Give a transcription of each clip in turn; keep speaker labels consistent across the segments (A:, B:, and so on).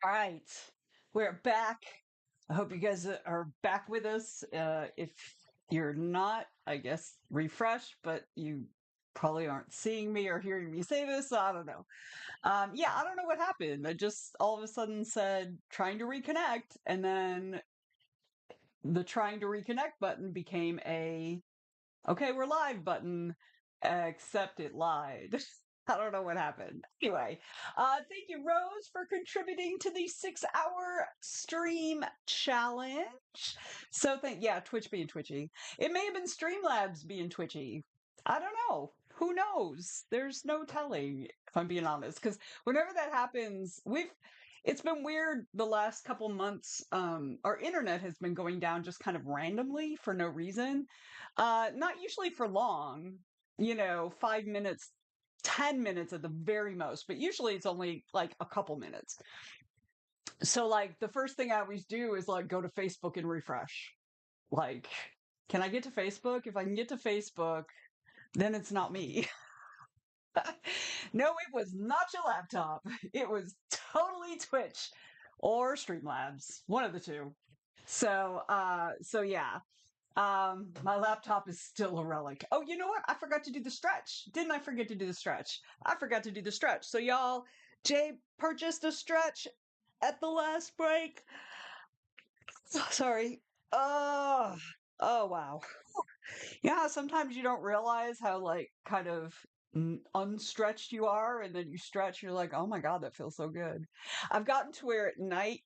A: All right, we're back. I hope you guys are back with us. If you're not, I guess refresh, but you probably aren't seeing me or hearing me say this. So I don't know. Yeah, I don't know what happened. I just all of a sudden said trying to reconnect, and then the trying to reconnect button became a okay, we're live button, except it lied. I don't know what happened. Anyway, thank you, Rose, for contributing to the 6 hour stream challenge. So yeah, Twitch being twitchy. It may have been Streamlabs being twitchy. I don't know. Who knows? There's no telling, if I'm being honest. Because whenever that happens, it's been weird the last couple months. Our internet has been going down just kind of randomly for no reason. Not usually for long, 5 minutes, 10 minutes at the very most, but usually it's only like a couple minutes. So, like, the first thing I always do is like go to Facebook and refresh. Like, can I get to Facebook? If I can get to Facebook, then it's not me. No, it was not your laptop. It was totally Twitch or Streamlabs, one of the two. So yeah. My laptop is still a relic. Oh, you know what? I forgot to do the stretch. Didn't I forget to do the stretch? I forgot to do the stretch. So y'all, Jay purchased a stretch at the last break. Sorry. Oh, oh wow. Yeah, sometimes you don't realize how like kind of unstretched you are, and then you stretch, you're like, oh my God, that feels so good. I've gotten to where at night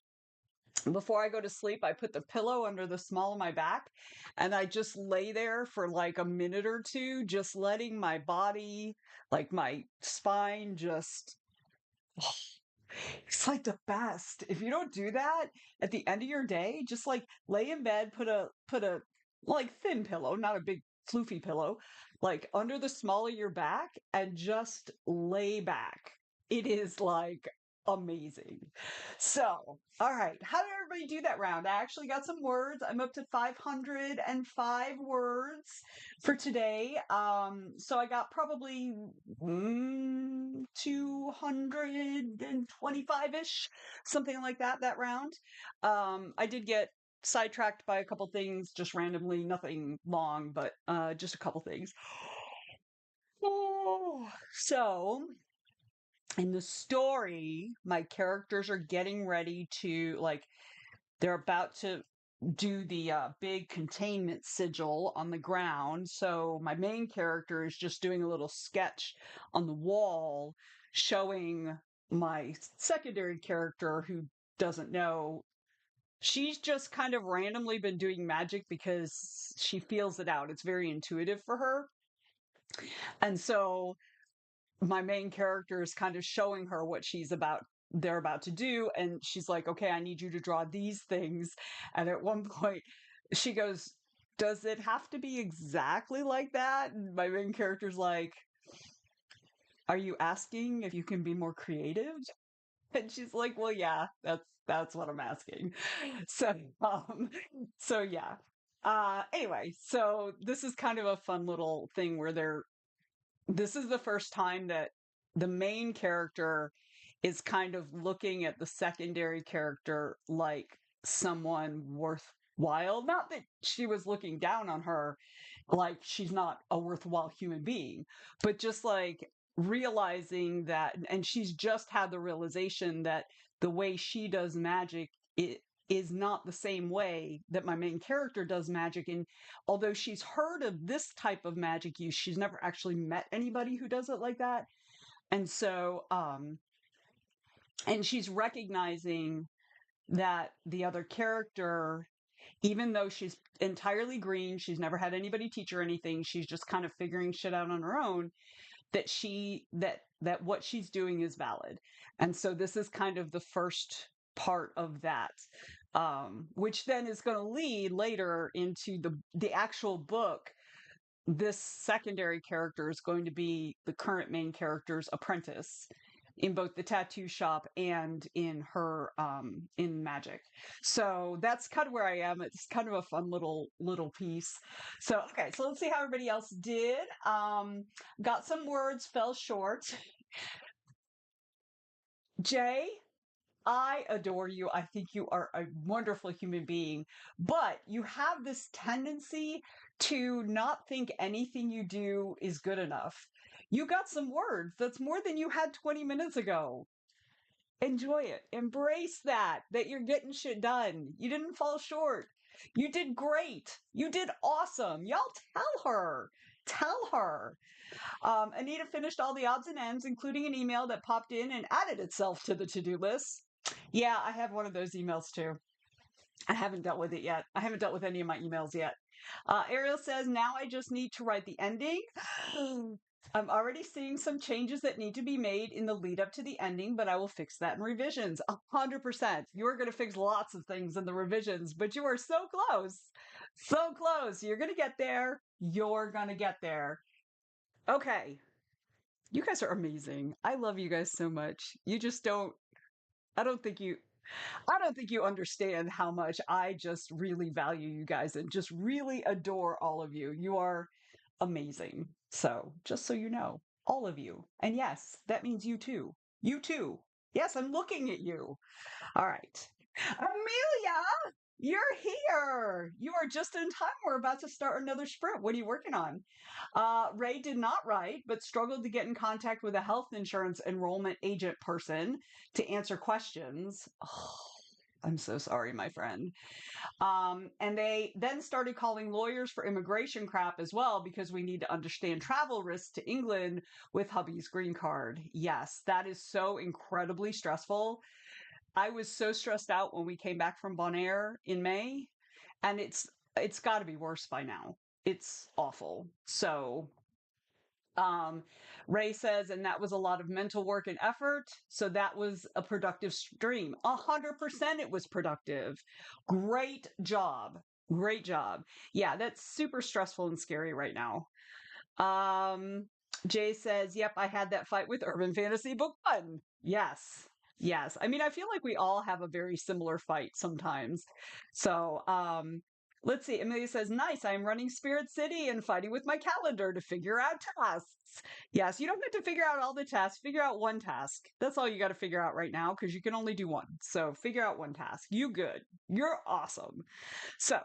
A: before I go to sleep, I put the pillow under the small of my back and I just lay there for like a minute or two, just letting my body, like my spine, just. It's like the best. If you don't do that at the end of your day, just like lay in bed, put a like thin pillow, not a big floofy pillow, like under the small of your back and just lay back. It is like amazing. So, all right, how did everybody do that round? I actually got some words. I'm up to 505 words for today. So I got probably 225-ish, something like that round. I did get sidetracked by a couple things just randomly, nothing long, but just a couple things. Oh, so in the story, my characters are getting ready to like they're about to do the big containment sigil on the ground. So my main character is just doing a little sketch on the wall showing my secondary character who doesn't know. She's just kind of randomly been doing magic because she feels it out. It's very intuitive for her. And so my main character is kind of showing her what they're about to do, and she's like, okay, I need you to draw these things. And at one point she goes, does it have to be exactly like that? And my main character's like, are you asking if you can be more creative? And she's like, well, yeah, that's what I'm asking. So so yeah. Anyway, so this is kind of a fun little thing where this is the first time that the main character is kind of looking at the secondary character like someone worthwhile. Not that she was looking down on her, like she's not a worthwhile human being, but just like realizing that, and she's just had the realization that the way she does magic, it is not the same way that my main character does magic. And although she's heard of this type of magic use, she's never actually met anybody who does it like that. And so and she's recognizing that the other character, even though she's entirely green, she's never had anybody teach her anything, she's just kind of figuring shit out on her own, that what she's doing is valid. And so this is kind of the first part of that, which then is going to lead later into the actual book. This secondary character is going to be the current main character's apprentice in both the tattoo shop and in her in magic. So that's kind of where I am. It's kind of a fun little piece. So okay, so let's see how everybody else did. Got some words, fell short. Jay, I adore you. I think you are a wonderful human being, but you have this tendency to not think anything you do is good enough. You got some words. That's more than you had 20 minutes ago. Enjoy it. Embrace that you're getting shit done. You didn't fall short. You did great. You did awesome. Y'all tell her. Tell her. Anita finished all the odds and ends, including an email that popped in and added itself to the to do list. Yeah, I have one of those emails too. I haven't dealt with it yet. I haven't dealt with any of my emails yet. Ariel says, now I just need to write the ending. I'm already seeing some changes that need to be made in the lead up to the ending, but I will fix that in revisions. 100%. You're going to fix lots of things in the revisions, but you are so close. So close. You're going to get there. You're going to get there. Okay. You guys are amazing. I love you guys so much. You just don't, I don't think you, I don't think you understand how much I just really value you guys and just really adore all of you. You are amazing. So, just so you know, all of you. And yes, that means you too. You too. Yes, I'm looking at you. All right. Amelia, you're here. You are just in time. We're about to start another sprint. What are you working on? Ray did not write, but struggled to get in contact with a health insurance enrollment agent person to answer questions. Oh, I'm so sorry, my friend. And they then started calling lawyers for immigration crap as well because we need to understand travel risks to England with hubby's green card. Yes, that is so incredibly stressful. I was so stressed out when we came back from Bonaire in May, and it's got to be worse by now. It's awful. So um, Ray says, and that was a lot of mental work and effort. So that was a productive stream. 100% it was productive. Great job. Great job. Yeah, that's super stressful and scary right now. Um, Jay says, yep, I had that fight with Urban Fantasy Book One. Yes. Yes. I mean, I feel like we all have a very similar fight sometimes. So, let's see. Amelia says, nice. I'm running Spirit City and fighting with my calendar to figure out tasks. Yes, you don't have to figure out all the tasks. Figure out one task. That's all you got to figure out right now because you can only do one. So figure out one task. You good. You're awesome. So,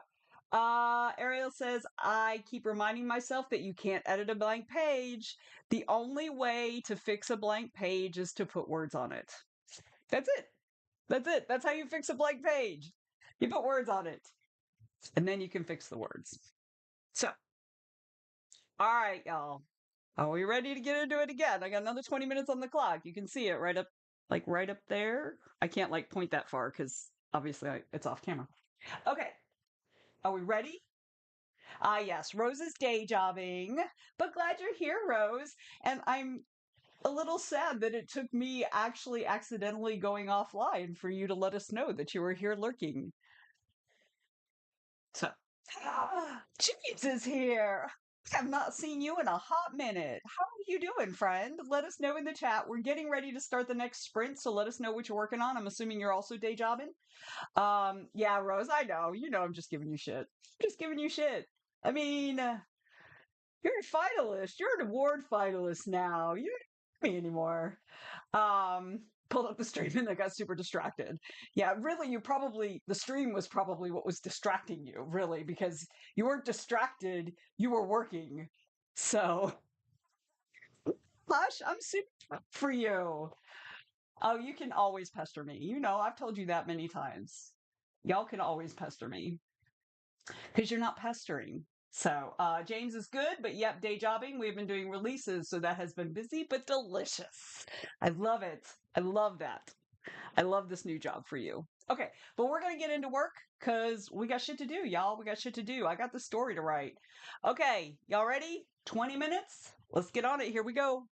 A: Ariel says, I keep reminding myself that you can't edit a blank page. The only way to fix a blank page is to put words on it. That's it. That's it. That's how you fix a blank page. You put words on it, and then you can fix the words. So, all right, y'all. Are we ready to get into it again? I got another 20 minutes on the clock. You can see it right up, like right up there. I can't like point that far because obviously it's off camera. Okay. Are we ready? Ah, yes, Rose is day jobbing, but glad you're here, Rose. And I'm a little sad that it took me actually accidentally going offline for you to let us know that you were here lurking. So, James is here. I have not seen you in a hot minute. How are you doing, friend? Let us know in the chat. We're getting ready to start the next sprint, so let us know what you're working on. I'm assuming you're also day jobbing. Yeah, Rose, I know. You know I'm just giving you shit. Just giving you shit. I mean, you're a finalist. You're an award finalist now. You don't need me anymore. Pulled up the stream and I got super distracted. Yeah, really, the stream was probably what was distracting you, really, because you weren't distracted, you were working. So, Hush, I'm super for you. Oh, you can always pester me. You know, I've told you that many times. Y'all can always pester me because you're not pestering. So, James is good, but yep, day jobbing. We've been doing releases, so that has been busy but delicious. I love it. I love that. I love this new job for you. Okay, but we're going to get into work because we got shit to do, y'all. We got shit to do. I got the story to write. Okay, y'all ready? 20 minutes? Let's get on it. Here we go.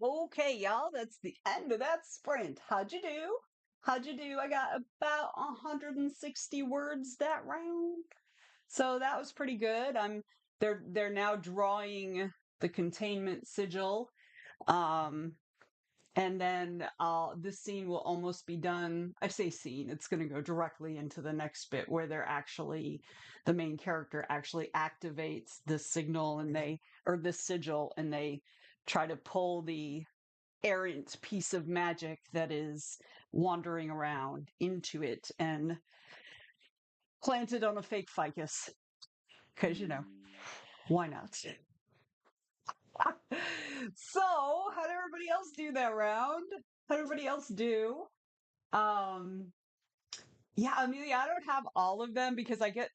A: Okay, y'all, that's the end of that sprint. How'd you do? How'd you do? I got about 160 words that round. So that was pretty good. They're now drawing the containment sigil. Um and then this scene will almost be done. I say scene, it's going to go directly into the next bit where the main character actually activates the signal and or the sigil, and they try to pull the errant piece of magic that is wandering around into it and plant it on a fake ficus. Because, why not? So, how did everybody else do that round? How did everybody else do? Um, yeah, Amelia, I don't have all of them because I get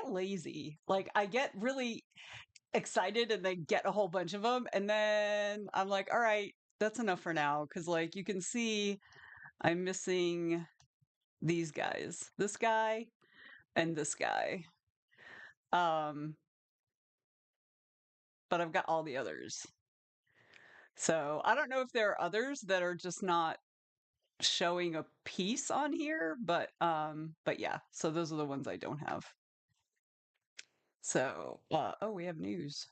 A: lazy. Like I get really excited and then get a whole bunch of them, and then I'm like, all right, that's enough for now. Because like you can see, I'm missing these guys, this guy and this guy. Um, but I've got all the others. So I don't know if there are others that are just not showing a piece on here, but yeah, so those are the ones I don't have. So oh, we have news.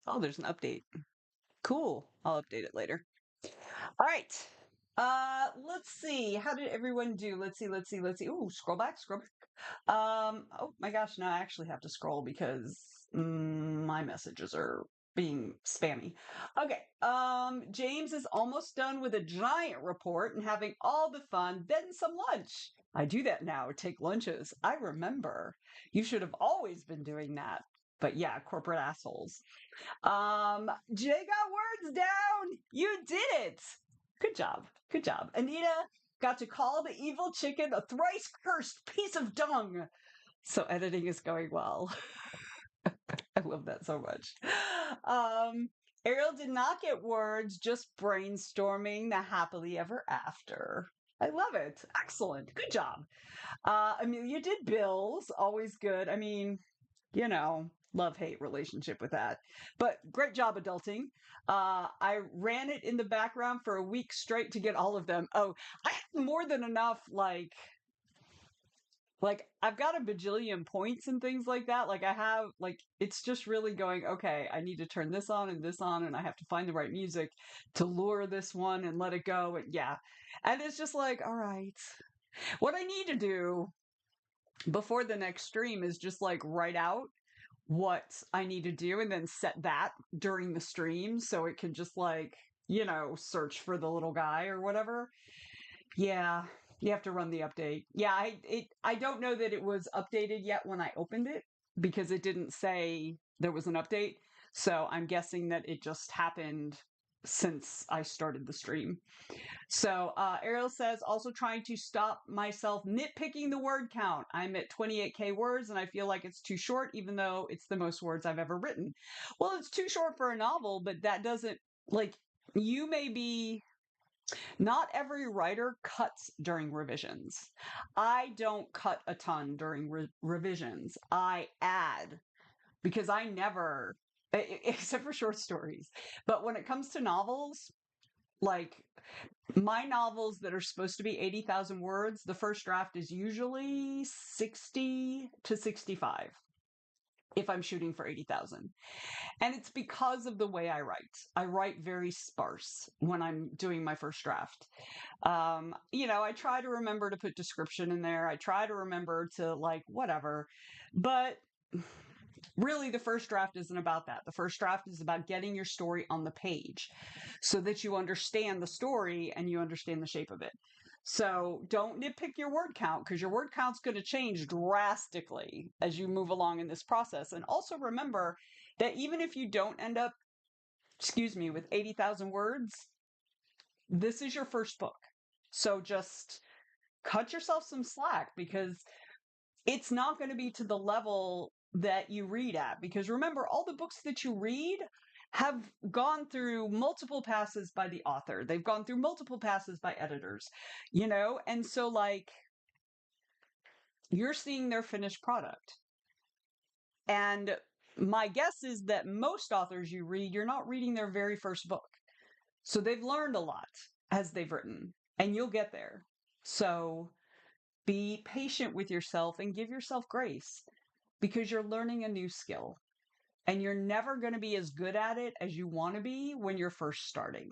A: Oh, there's an update. Cool. I'll update it later. All right. Let's see. How did everyone do? Let's see. Ooh, scroll back, scroll back. Oh my gosh, now I actually have to scroll because my messages are being spammy. Okay. James is almost done with a giant report and having all the fun, then some lunch. I do that now, take lunches. I remember. You should have always been doing that. But yeah, corporate assholes. Jay got words down. You did it. Good job. Good job. Anita got to call the evil chicken a thrice cursed piece of dung. So editing is going well. I love that so much. Um, Ariel did not get words, just brainstorming the happily ever after. I love it. Excellent. Good job. Amelia did bills. Always good. I mean, love hate relationship with that. But great job adulting. I ran it in the background for a week straight to get all of them. Oh, I have more than enough, like I've got a bajillion points and things like that. Like I have, like, it's just really going, okay, I need to turn this on and this on, and I have to find the right music to lure this one and let it go. And yeah. And it's just like, all right. What I need to do before the next stream is just like write out what I need to do and then set that during the stream so it can just like, search for the little guy or whatever. Yeah, you have to run the update. Yeah, I don't know that it was updated yet when I opened it because it didn't say there was an update. So I'm guessing that it just happened since I started the stream. So Ariel says, also trying to stop myself nitpicking the word count. I'm at 28K words and I feel like it's too short, even though it's the most words I've ever written. Well, it's too short for a novel, but that doesn't, like, you may be, not every writer cuts during revisions. I don't cut a ton during revisions. I add because I never, except for short stories. But when it comes to novels, like my novels that are supposed to be 80,000 words, the first draft is usually 60 to 65 if I'm shooting for 80,000. And it's because of the way I write. I write very sparse when I'm doing my first draft. I try to remember to put description in there. I try to remember to like whatever. But really, the first draft isn't about that. The first draft is about getting your story on the page so that you understand the story and you understand the shape of it. So don't nitpick your word count because your word count's going to change drastically as you move along in this process. And also remember that even if you don't end up, with 80,000 words, this is your first book. So just cut yourself some slack because it's not going to be to the level that you read at. Because remember, all the books that you read have gone through multiple passes by the author. They've gone through multiple passes by editors, And so, like, you're seeing their finished product. And my guess is that most authors you read, you're not reading their very first book. So they've learned a lot as they've written, and you'll get there. So be patient with yourself and give yourself grace because you're learning a new skill. And you're never going to be as good at it as you want to be when you're first starting.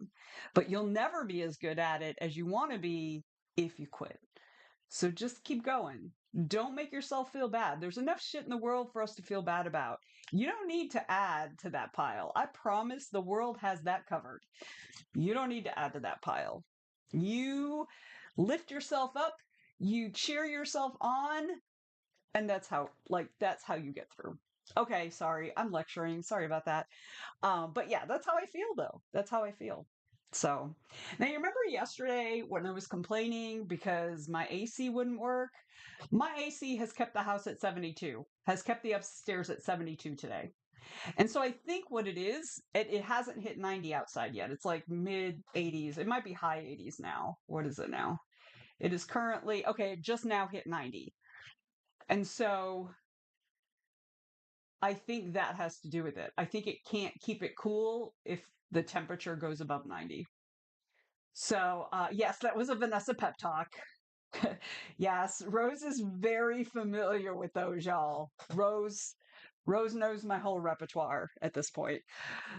A: But you'll never be as good at it as you want to be if you quit. So just keep going. Don't make yourself feel bad. There's enough shit in the world for us to feel bad about. You don't need to add to that pile. I promise the world has that covered. You don't need to add to that pile. You lift yourself up, you cheer yourself on, and that's how you get through. Okay, sorry, I'm lecturing. Sorry about that. But yeah, that's how I feel though. That's how I feel. So now you remember yesterday when I was complaining because my AC wouldn't work? My AC has kept the house at 72, has kept the upstairs at 72 today. And so I think what it is, it hasn't hit 90 outside yet. It's like mid 80s. It might be high 80s now. What is it now? It is currently, okay, it just now hit 90. And so I think that has to do with it. I think it can't keep it cool if the temperature goes above 90. So, yes, that was a Vanessa pep talk. Yes, Rose is very familiar with those, y'all. Rose knows my whole repertoire at this point.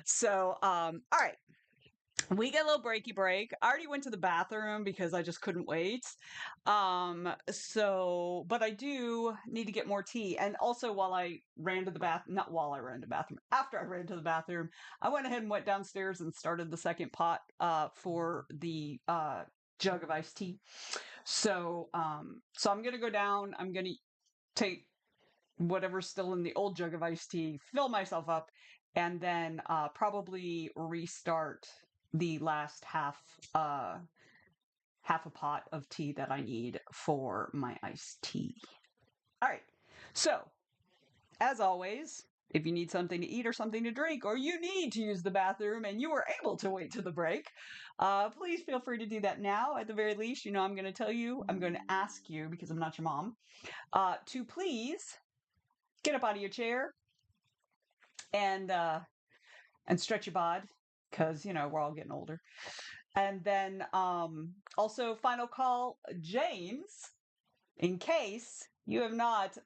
A: So, all right. We get a little breaky break. I already went to the bathroom because I just couldn't wait. But I do need to get more tea. And also while I ran to the not while I ran to the bathroom, after I ran to the bathroom, I went ahead and went downstairs and started the second pot, for the, jug of iced tea. So I'm going to go down. I'm going to take whatever's still in the old jug of iced tea, fill myself up, and then probably restart the last half a pot of tea that I need for my iced tea. All right. So, as always, if you need something to eat or something to drink, or you need to use the bathroom and you were able to wait to the break, please feel free to do that now. At the very least, I'm going to tell you, I'm going to ask you, because I'm not your mom, to please get up out of your chair and stretch your bod, because we're all getting older. And then also final call, James, in case you have not,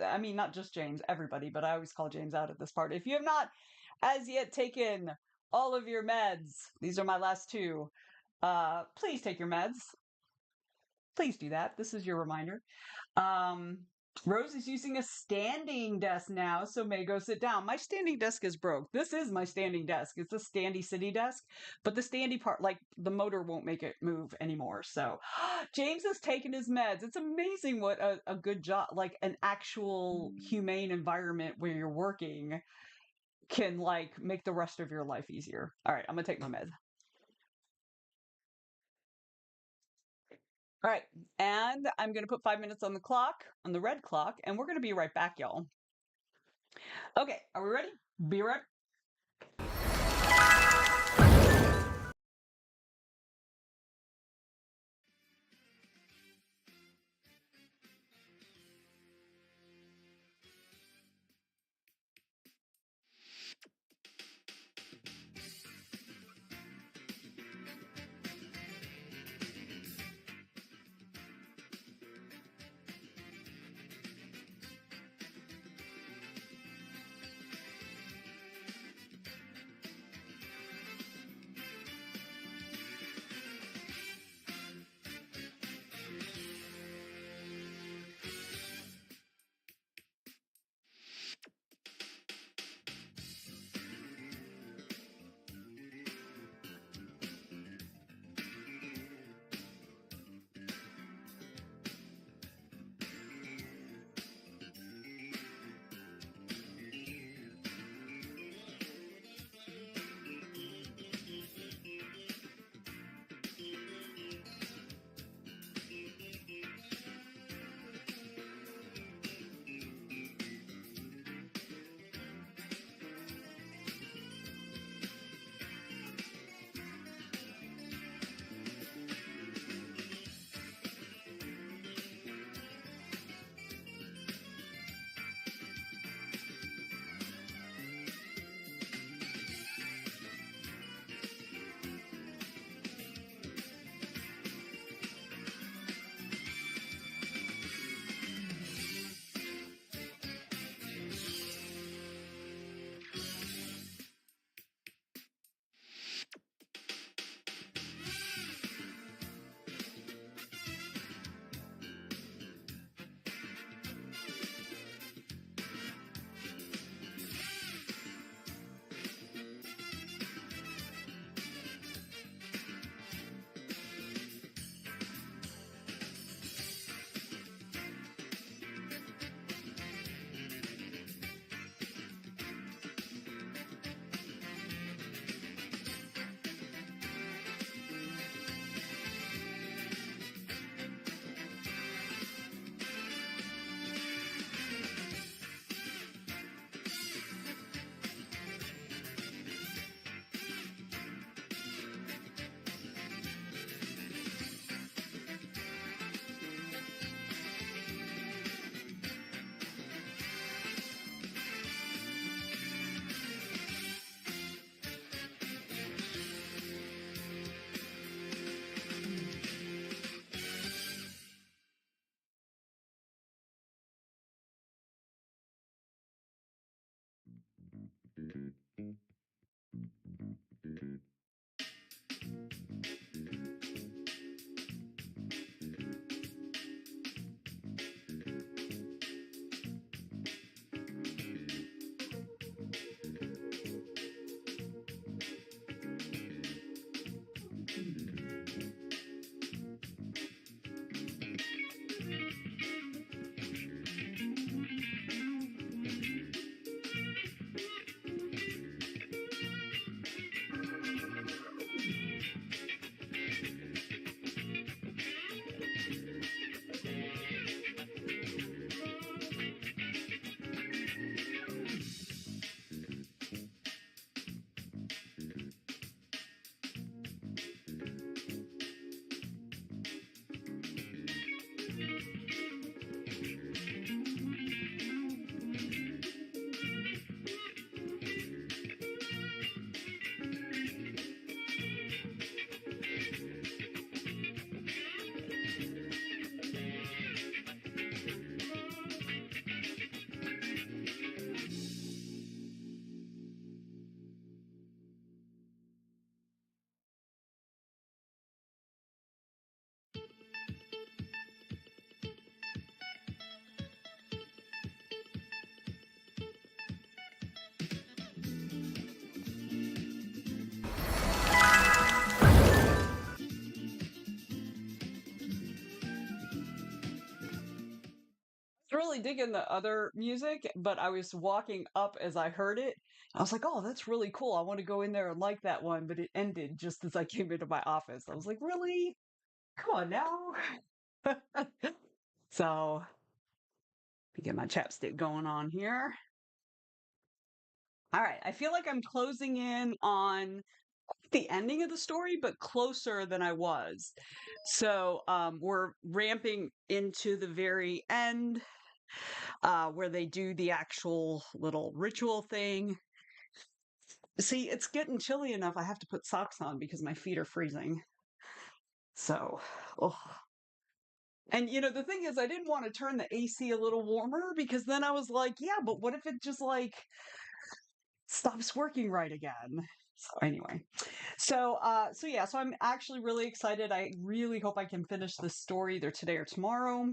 A: not just James, everybody, but I always call James out at this part. If you have not as yet taken all of your meds, these are my last two, please take your meds. Please do that. This is your reminder. Rose is using a standing desk now, so May go sit down. My standing desk is broke. This is my standing desk. It's a standy city desk, but the standy part, like the motor won't make it move anymore. So James has taken his meds. It's amazing what a good job, like an actual humane environment where you're working can like make the rest of your life easier. All right, I'm gonna take my meds. All right, and I'm going to put 5 minutes on the clock, on the red clock, and we're going to be right back, y'all. Okay, are we ready? Be right. Really digging the other music, but I was walking up as I heard it. I was like, "Oh, that's really cool. I want to go in there and like that one," but it ended just as I came into my office. I was like, "Really? Come on now." So, let me get my chapstick going on here. All right, I feel like I'm closing in on the ending of the story, but closer than I was. So, we're ramping into the very end, where they do the actual little ritual thing. See, it's getting chilly enough. I have to put socks on because my feet are freezing. So, oh. And the thing is, I didn't want to turn the AC a little warmer because then I was like, yeah, but what if it just like stops working right again? So anyway, so yeah, so I'm actually really excited. I really hope I can finish this story either today or tomorrow.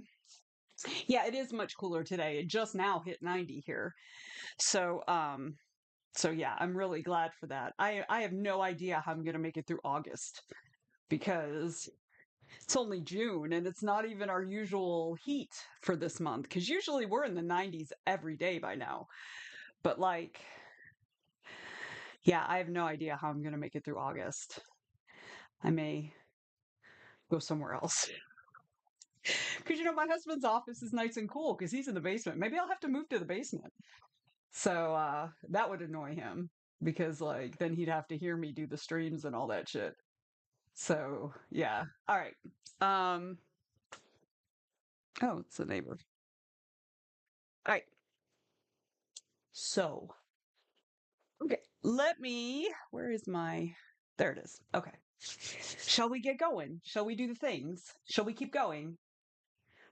A: Yeah, it is much cooler today. It just now hit 90 here. So, so yeah, I'm really glad for that. I have no idea how I'm going to make it through August because it's only June and it's not even our usual heat for this month because usually we're in the 90s every day by now. But like, yeah, I have no idea how I'm going to make it through August. I may go somewhere else. Because my husband's office is nice and cool because he's in the basement. Maybe I'll have to move to the basement. So that would annoy him because like then he'd have to hear me do the streams and all that shit. So yeah. All right. Um oh, it's the neighbor. All right. So okay. Let me where is my there it is. Okay. Shall we get going? Shall we do the things? Shall we keep going?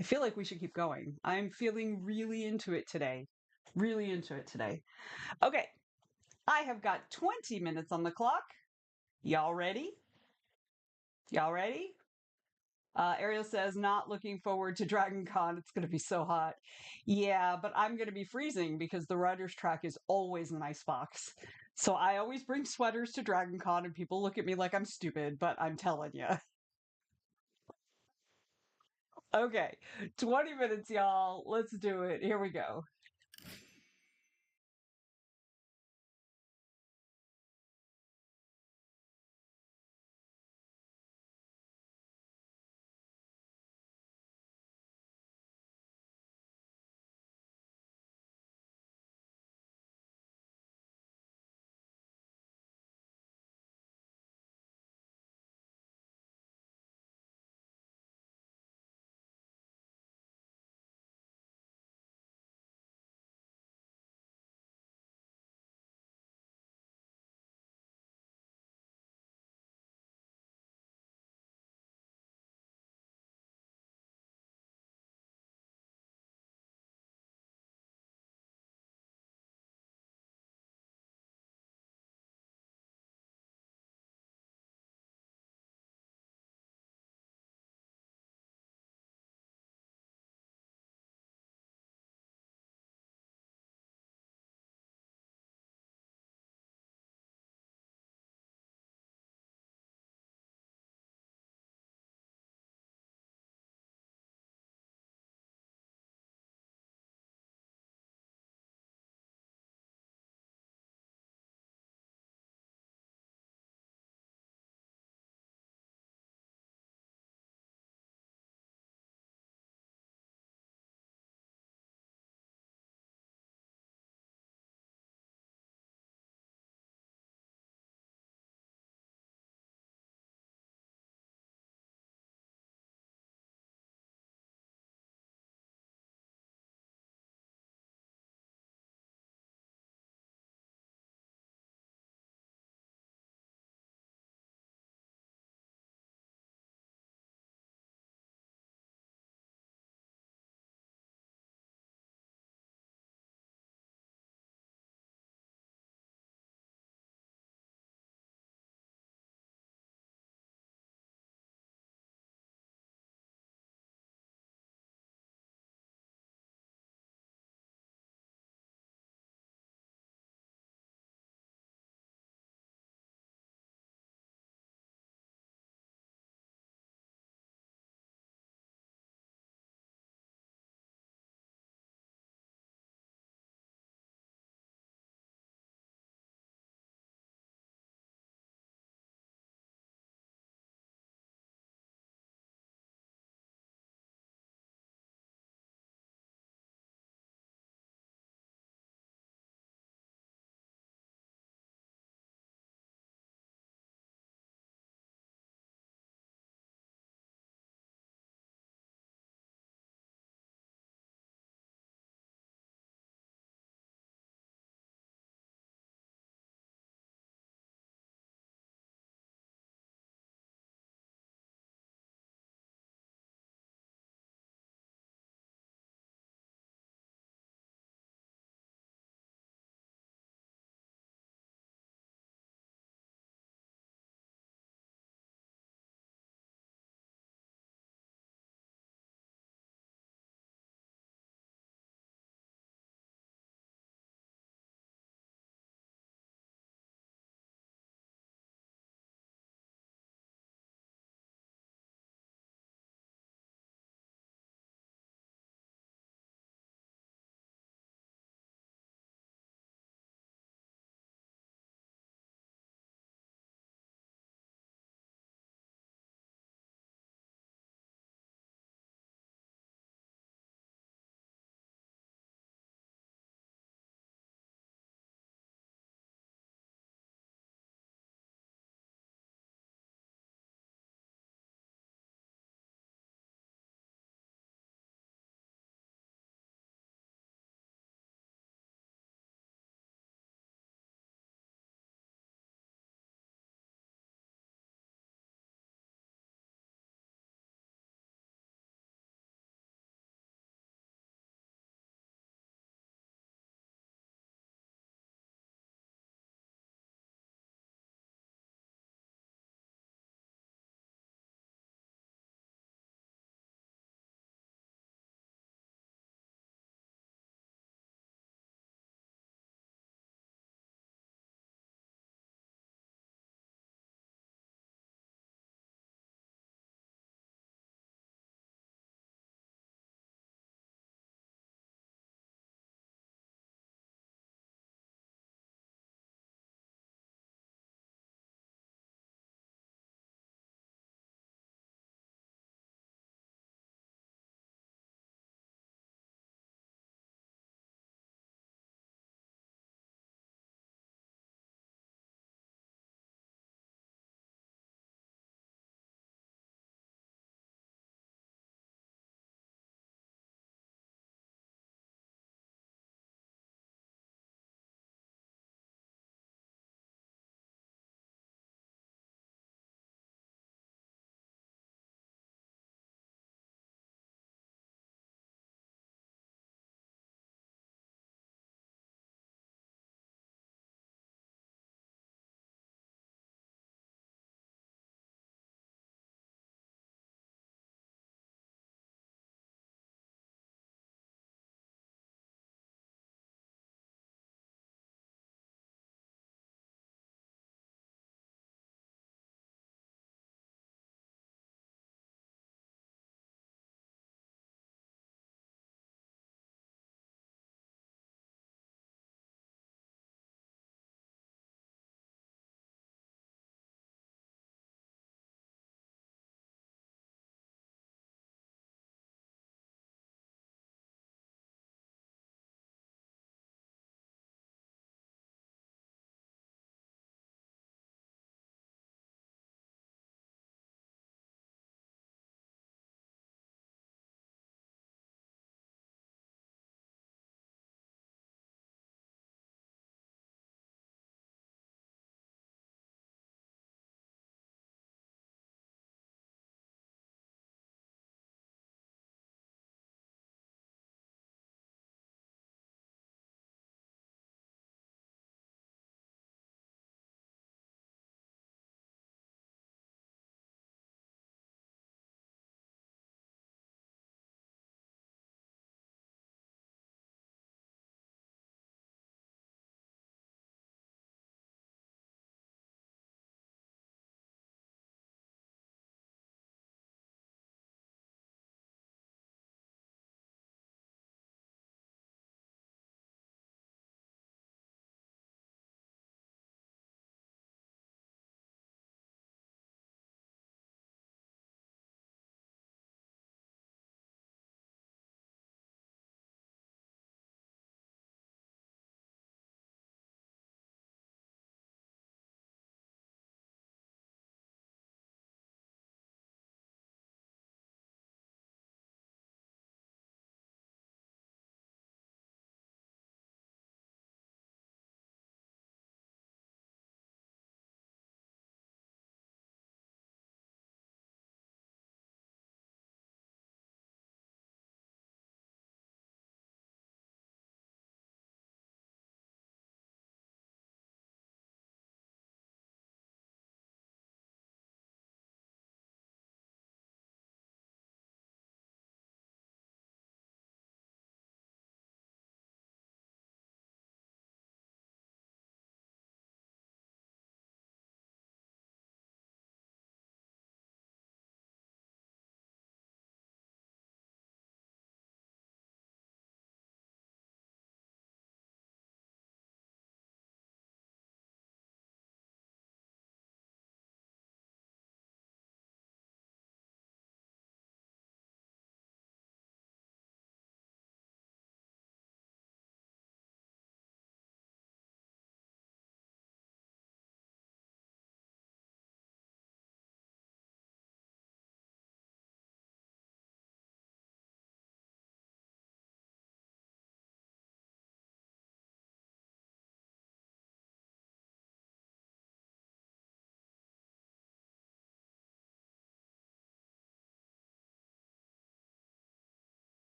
A: I feel like we should keep going. I'm feeling really into it today. Really into it today. Okay. I have got 20 minutes on the clock. Y'all ready? Y'all ready? Ariel says, not looking forward to Dragon Con. It's going to be so hot. Yeah, but I'm going to be freezing because the writer's track is always an icebox. So I always bring sweaters to Dragon Con and people look at me like I'm stupid, but I'm telling you. Okay, 20 minutes, y'all. Let's do it. Here we go.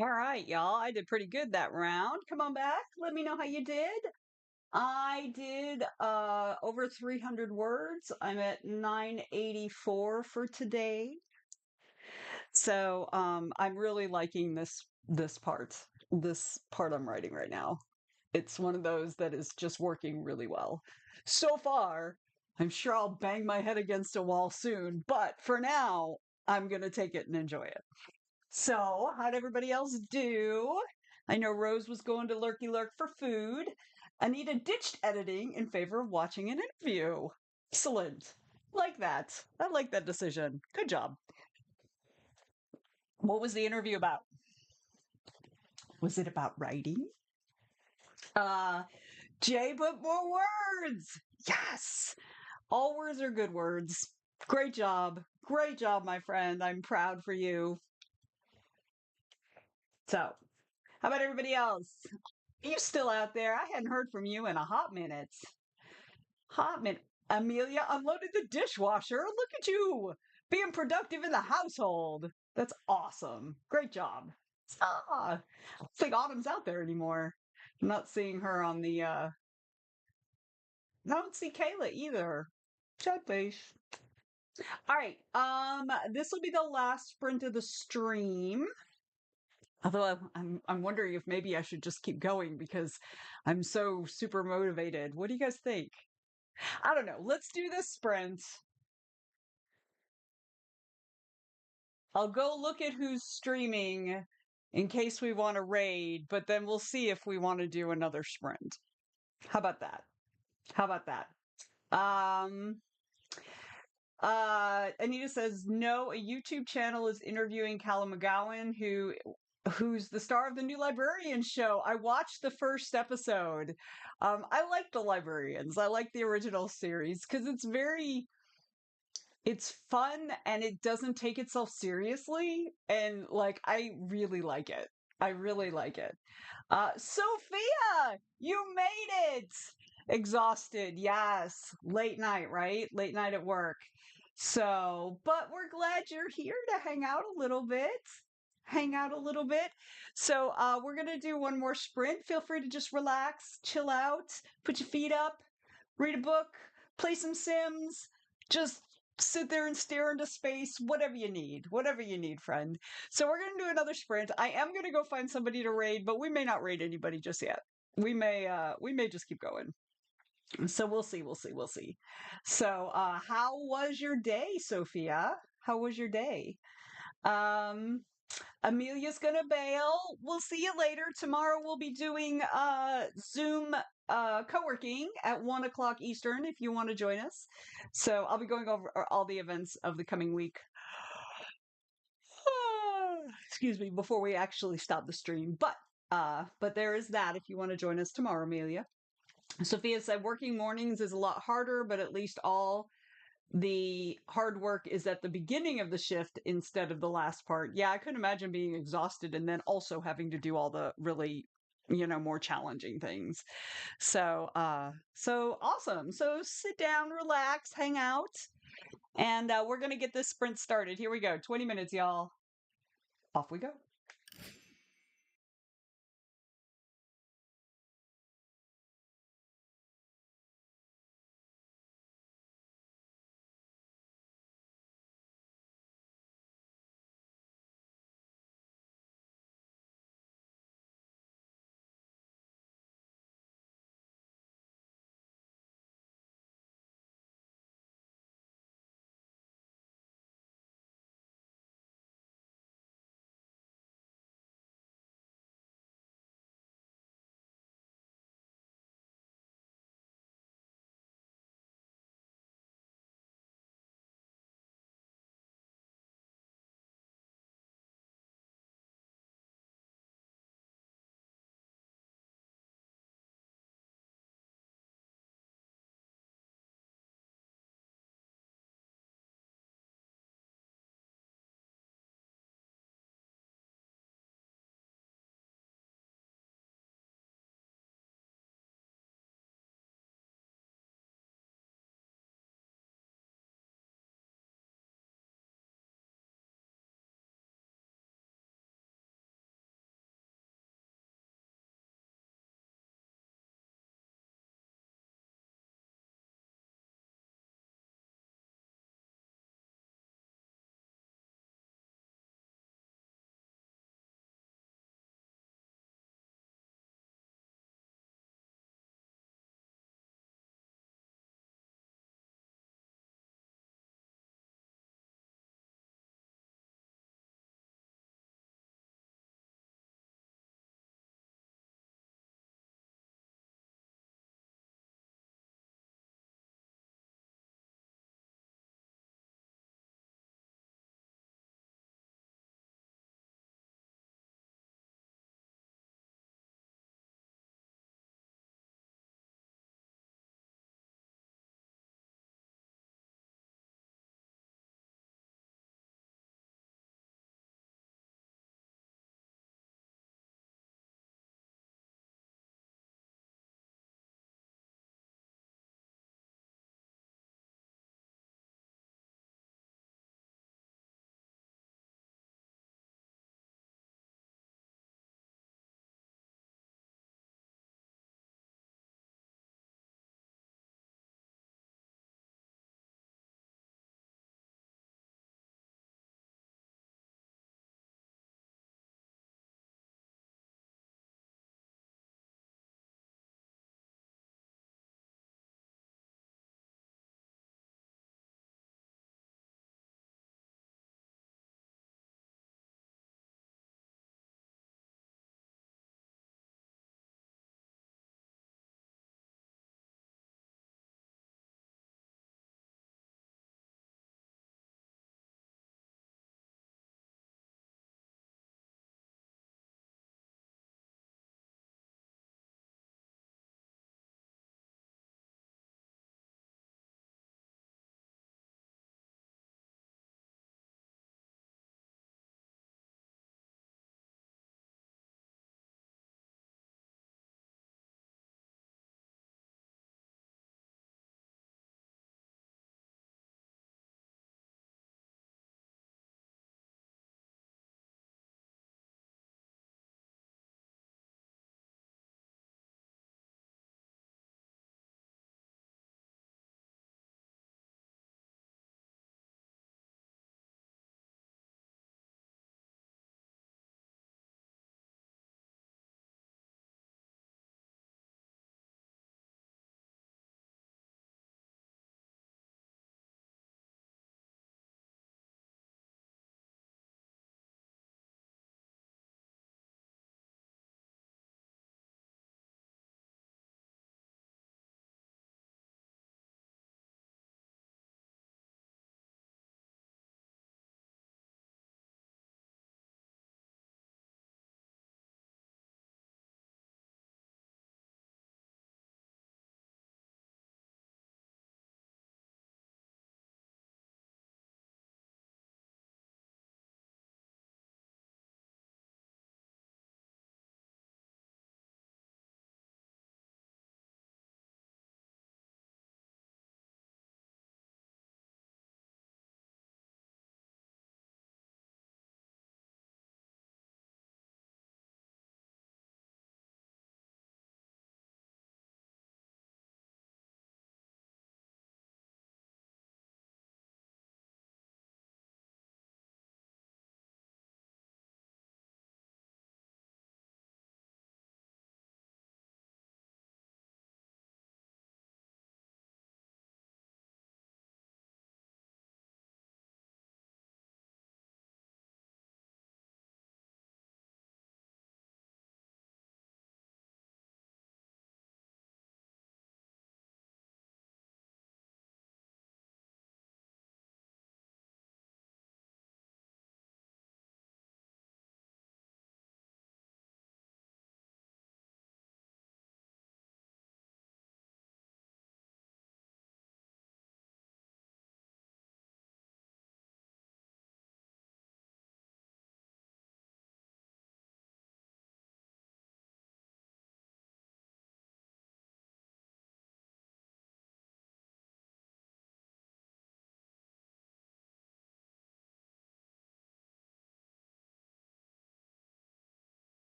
A: All right, y'all. I did pretty good that round. Come on back. Let me know how you did. I did over 300 words. I'm at 984 for today. So, I'm really liking this part I'm writing right now. It's one of those that is just working really well. So far, I'm sure I'll bang my head against a wall soon, but for now, I'm going to take it and enjoy it. So, how'd everybody else do? I know Rose was going to Lurky Lurk for food. Anita ditched editing in favor of watching an interview. Excellent. Like that. I like that decision. Good job. What was the interview about? Was it about writing? Uh, Jay, but more words. Yes. All words are good words. Great job. Great job, my friend. I'm proud for you. So, how about everybody else? Are you still out there? I hadn't heard from you in a hot minute. Hot minute. Amelia unloaded the dishwasher. Look at you being productive in the household. That's awesome. Great job. Ah, I don't think Autumn's out there anymore. I'm not seeing her on the I don't see Kayla either. Sad face. All right. This will be the last sprint of the stream. Although I'm wondering if maybe I should just keep going because I'm so super motivated. What do you guys think? I don't know. Let's do this sprint. I'll go look at who's streaming in case we want to raid, but then we'll see if we want to do another sprint. How about that? How about that? Um, Anita says no. A YouTube channel is interviewing Callum McGowan, who's the star of the new Librarians show. I watched the first episode. I like the Librarians. I like the original series because it's fun and it doesn't take itself seriously, and like I really like it. I really like it. Sophia, you made it. Exhausted, yes. Late night, right? Late night at work. So, but we're glad you're here to hang out a little bit. Hang out a little bit. So, we're gonna do one more sprint. Feel free to just relax, chill out, put your feet up, read a book, play some Sims, just sit there and stare into space, whatever you need, friend. So we're going to do another sprint. I am going to go find somebody to raid, but we may not raid anybody just yet. We may just keep going. So we'll see. So, how was your day, Sophia? How was your day? Um, Amelia's gonna bail. We'll see you later. Tomorrow we'll be doing Zoom co-working at 1 o'clock Eastern if you want to join us. So I'll be going over all the events of the coming week. Excuse me, before we actually stop the stream. But there is that if you want to join us tomorrow, Amelia. Sophia said working mornings is a lot harder, but at least all the hard work is at the beginning of the shift instead of the last part. Yeah, I couldn't imagine being exhausted and then also having to do all the really, more challenging things. So awesome. So sit down, relax, hang out, and we're going to get this sprint started. Here we go. 20 minutes, y'all. Off we go.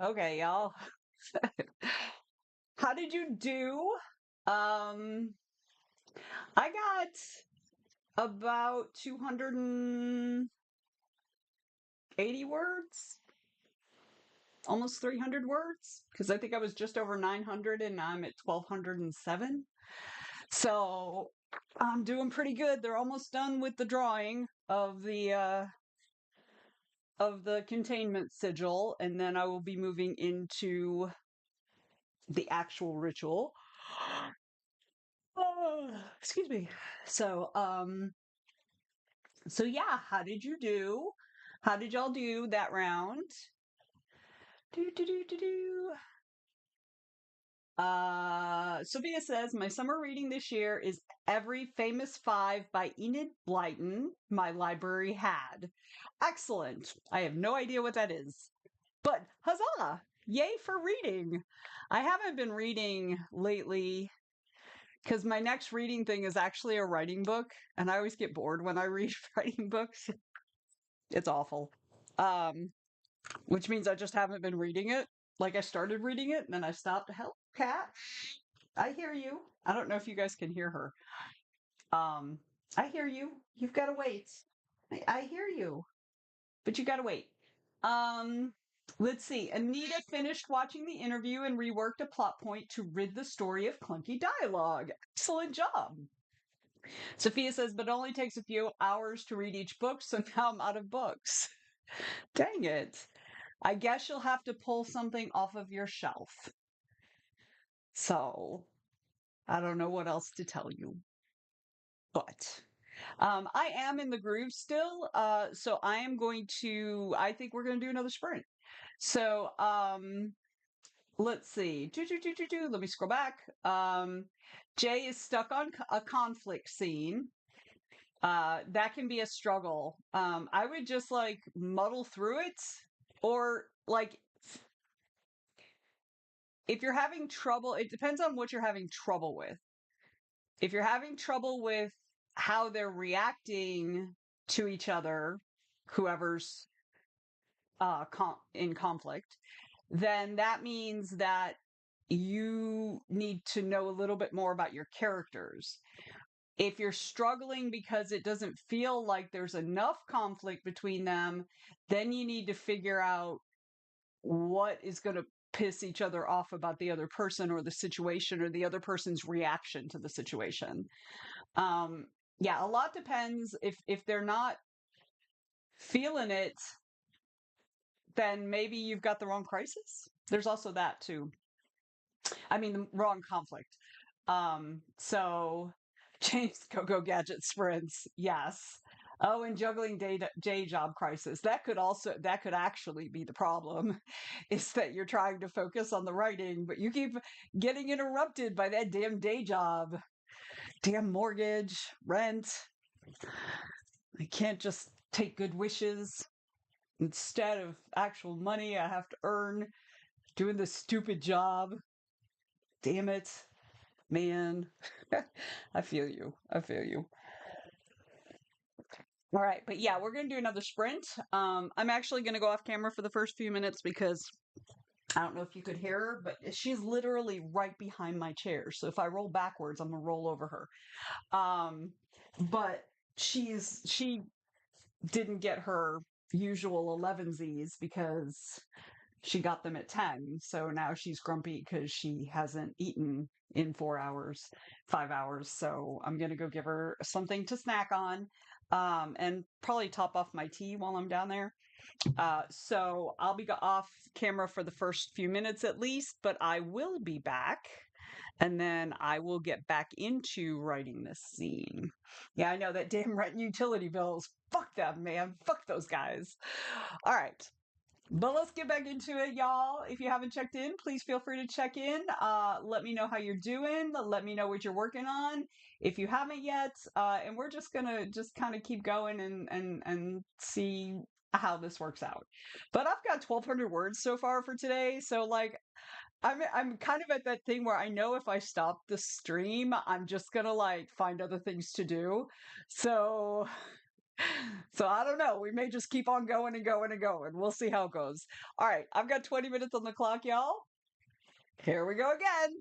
A: Okay, y'all. How did you do? Um, I got about 280 words, almost 300 words, because I think I was just over 900 and I'm at 1207. So I'm doing pretty good. They're almost done with the drawing of the containment sigil, and then I will be moving into the actual ritual. Oh, excuse me. So, so yeah, how did you do? How did y'all do that round? Do do do do do. Sophia says my summer reading this year is Every Famous Five by Enid Blyton. My library had. Excellent. I have no idea what that is, but huzzah! Yay for reading. I haven't been reading lately because my next reading thing is actually a writing book, and I always get bored when I read writing books. It's awful. Um, which means I just haven't been reading it. Like I started reading it and then I stopped. Help, cat. I hear you. I don't know if you guys can hear her. Um, I hear you. You've got to wait. I hear you, but you got to wait. Um, let's see. Anita finished watching the interview and reworked a plot point to rid the story of clunky dialogue. Excellent job. Sophia says, but it only takes a few hours to read each book, so now I'm out of books. Dang it. I guess you'll have to pull something off of your shelf. So, I don't know what else to tell you. But I am in the groove still. So I am going to, I think we're going to do another sprint. So let's see. Let me scroll back. Jay is stuck on a conflict scene. That can be a struggle. I would just like muddle through it, or like if you're having trouble, it depends on what you're having trouble with. If you're having trouble with how they're reacting to each other, whoever's in conflict, then that means that you need to know a little bit more about your characters. If you're struggling because it doesn't feel like there's enough conflict between them, then you need to figure out what is going to piss each other off about the other person or the situation or the other person's reaction to the situation. Um, yeah, a lot depends. If they're not feeling it, then maybe you've got the wrong crisis. There's also that too. I mean, the wrong conflict. So James Go Gadget sprints, yes. Oh, and juggling day job crisis. That could actually be the problem, is that you're trying to focus on the writing, but you keep getting interrupted by that damn day job, damn mortgage, rent. I can't just take good wishes. Instead of actual money I have to earn doing this stupid job. Damn it, man. I feel you. I feel you. All right, but yeah, we're gonna do another sprint. I'm actually gonna go off camera for the first few minutes because I don't know if you could hear her, but she's literally right behind my chair. So if I roll backwards, I'm gonna roll over her. But she didn't get her usual 11Zs because she got them at 10. So now she's grumpy because she hasn't eaten in 4 hours, 5 hours. So I'm going to go give her something to snack on, and probably top off my tea while I'm down there. So I'll be off camera for the first few minutes at least, but I will be back. And then I will get back into writing this scene. Yeah, I know that damn rent and utility bills. Fuck them, man. Fuck those guys. All right. But let's get back into it, y'all. If you haven't checked in, please feel free to check in. Let me know how you're doing. Let me know what you're working on. If you haven't yet, and we're just gonna just kind of keep going and see how this works out. But I've got 1,200 words so far for today, so like I'm kind of at that thing where I know if I stop the stream, I'm just gonna like find other things to do. So So I don't know. We may just keep on going and going and going. We'll see how it goes. All right. I've got 20 minutes on the clock, y'all. Here we go again.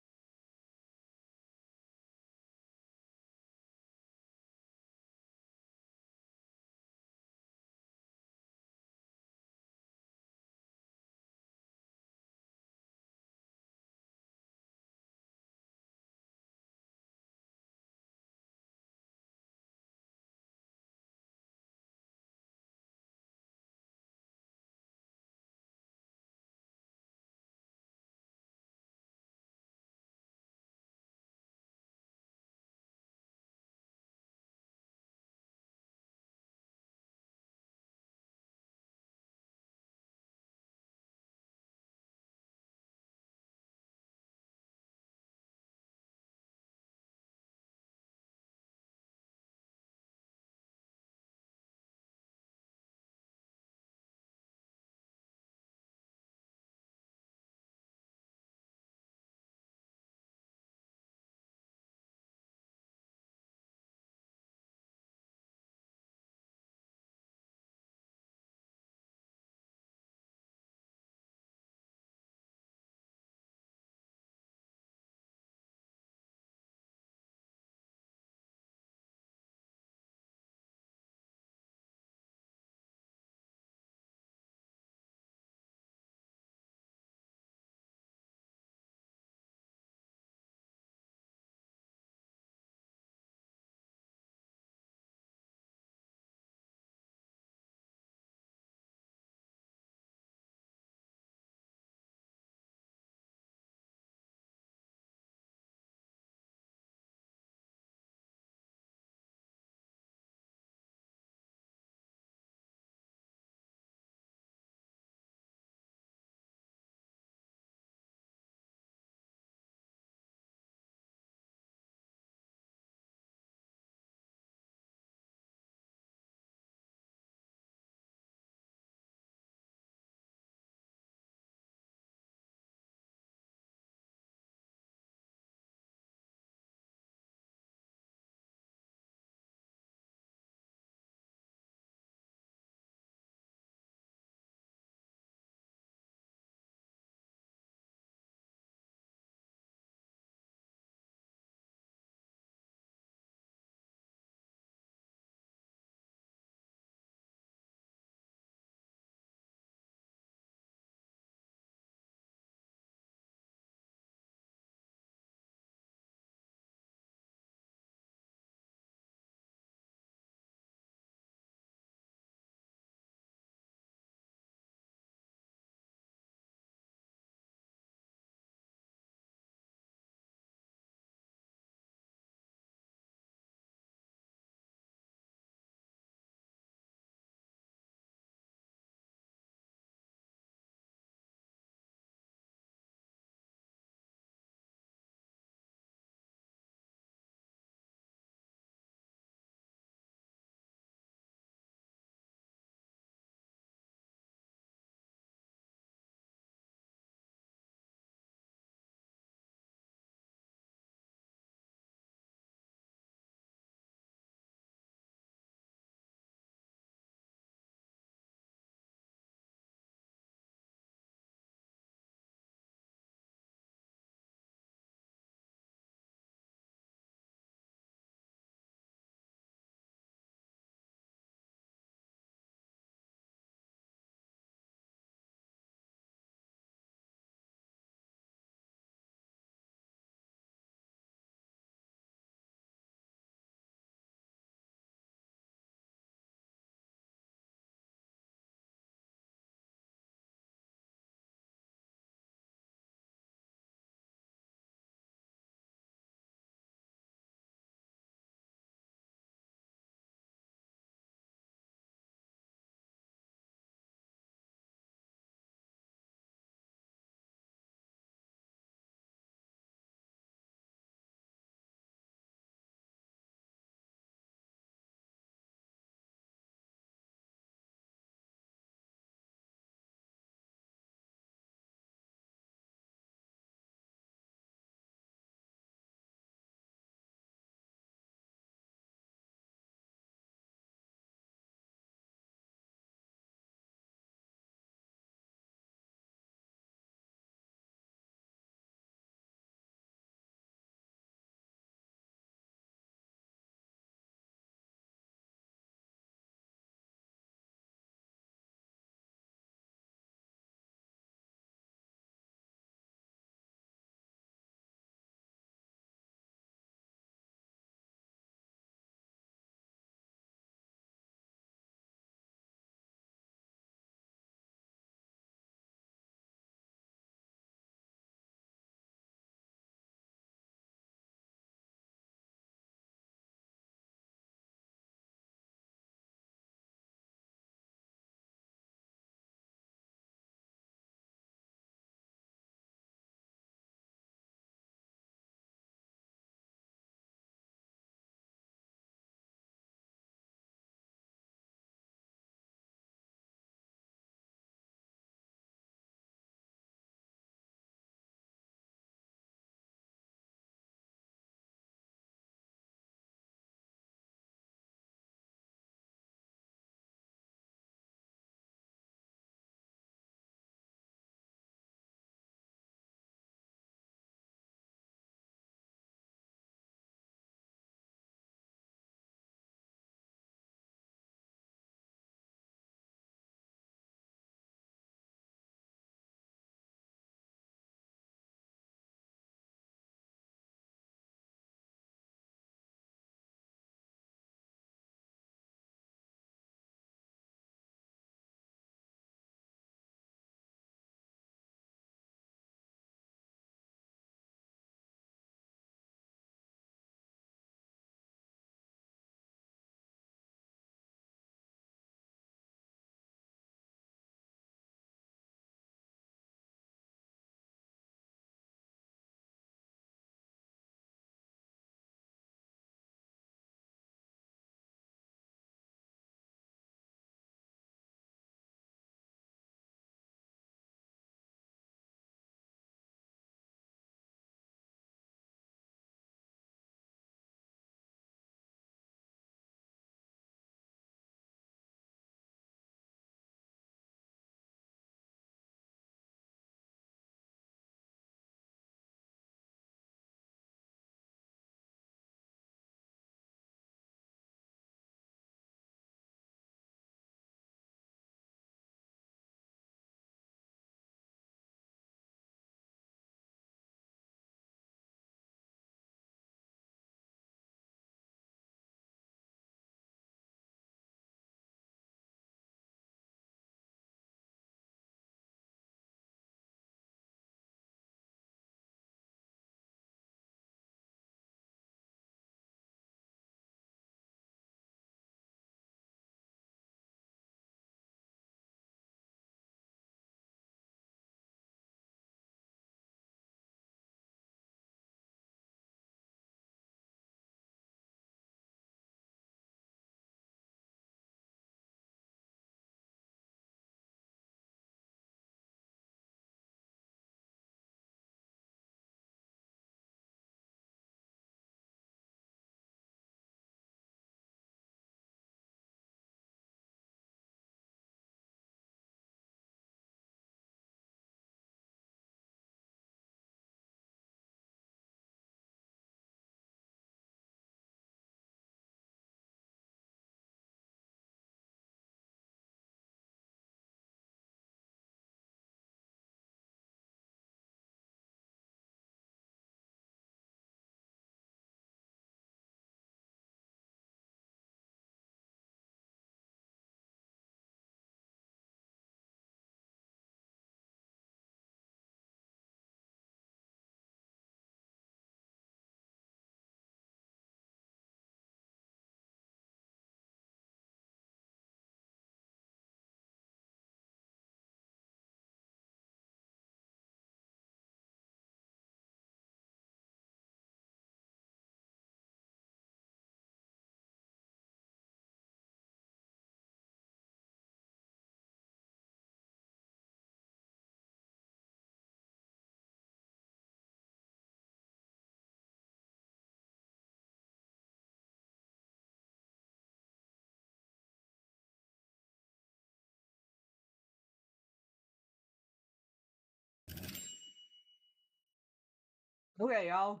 A: Okay, y'all.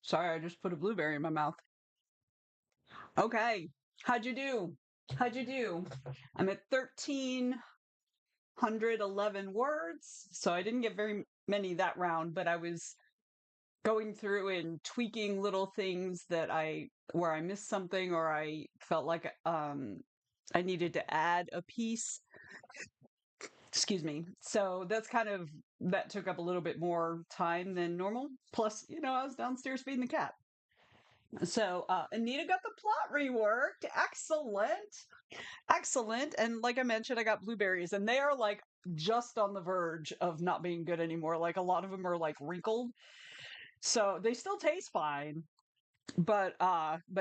A: Sorry, I just put a blueberry in my mouth. Okay. How'd you do? How'd you do? I'm at 1,311 words, so I didn't get very many that round, but I was going through and tweaking little things that where I missed something or I felt like I needed to add a piece. Excuse me. So that took up a little bit more time than normal. Plus, I was downstairs feeding the cat. So Anita got the plot reworked. Excellent. Excellent. And like I mentioned, I got blueberries and they are like just on the verge of not being good anymore. Like a lot of them are like wrinkled. So they still taste fine. But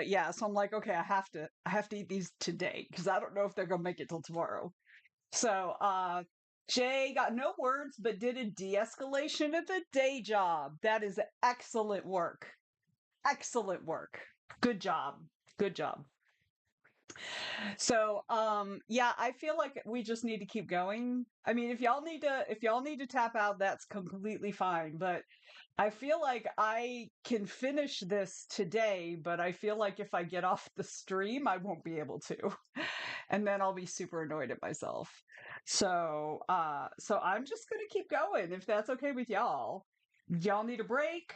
A: yeah, so I'm like, okay, I have to eat these today because I don't know if they're gonna make it till tomorrow. So Jay got no words but did a de-escalation at the day job. That is excellent work. Excellent work. Good job. Good job. So, yeah, I feel like we just need to keep going. I mean, if y'all need to tap out, that's completely fine, but I feel like I can finish this today, but I feel like if I get off the stream, I won't be able to. And then I'll be super annoyed at myself. So I'm just gonna keep going if that's okay with y'all. Y'all need a break?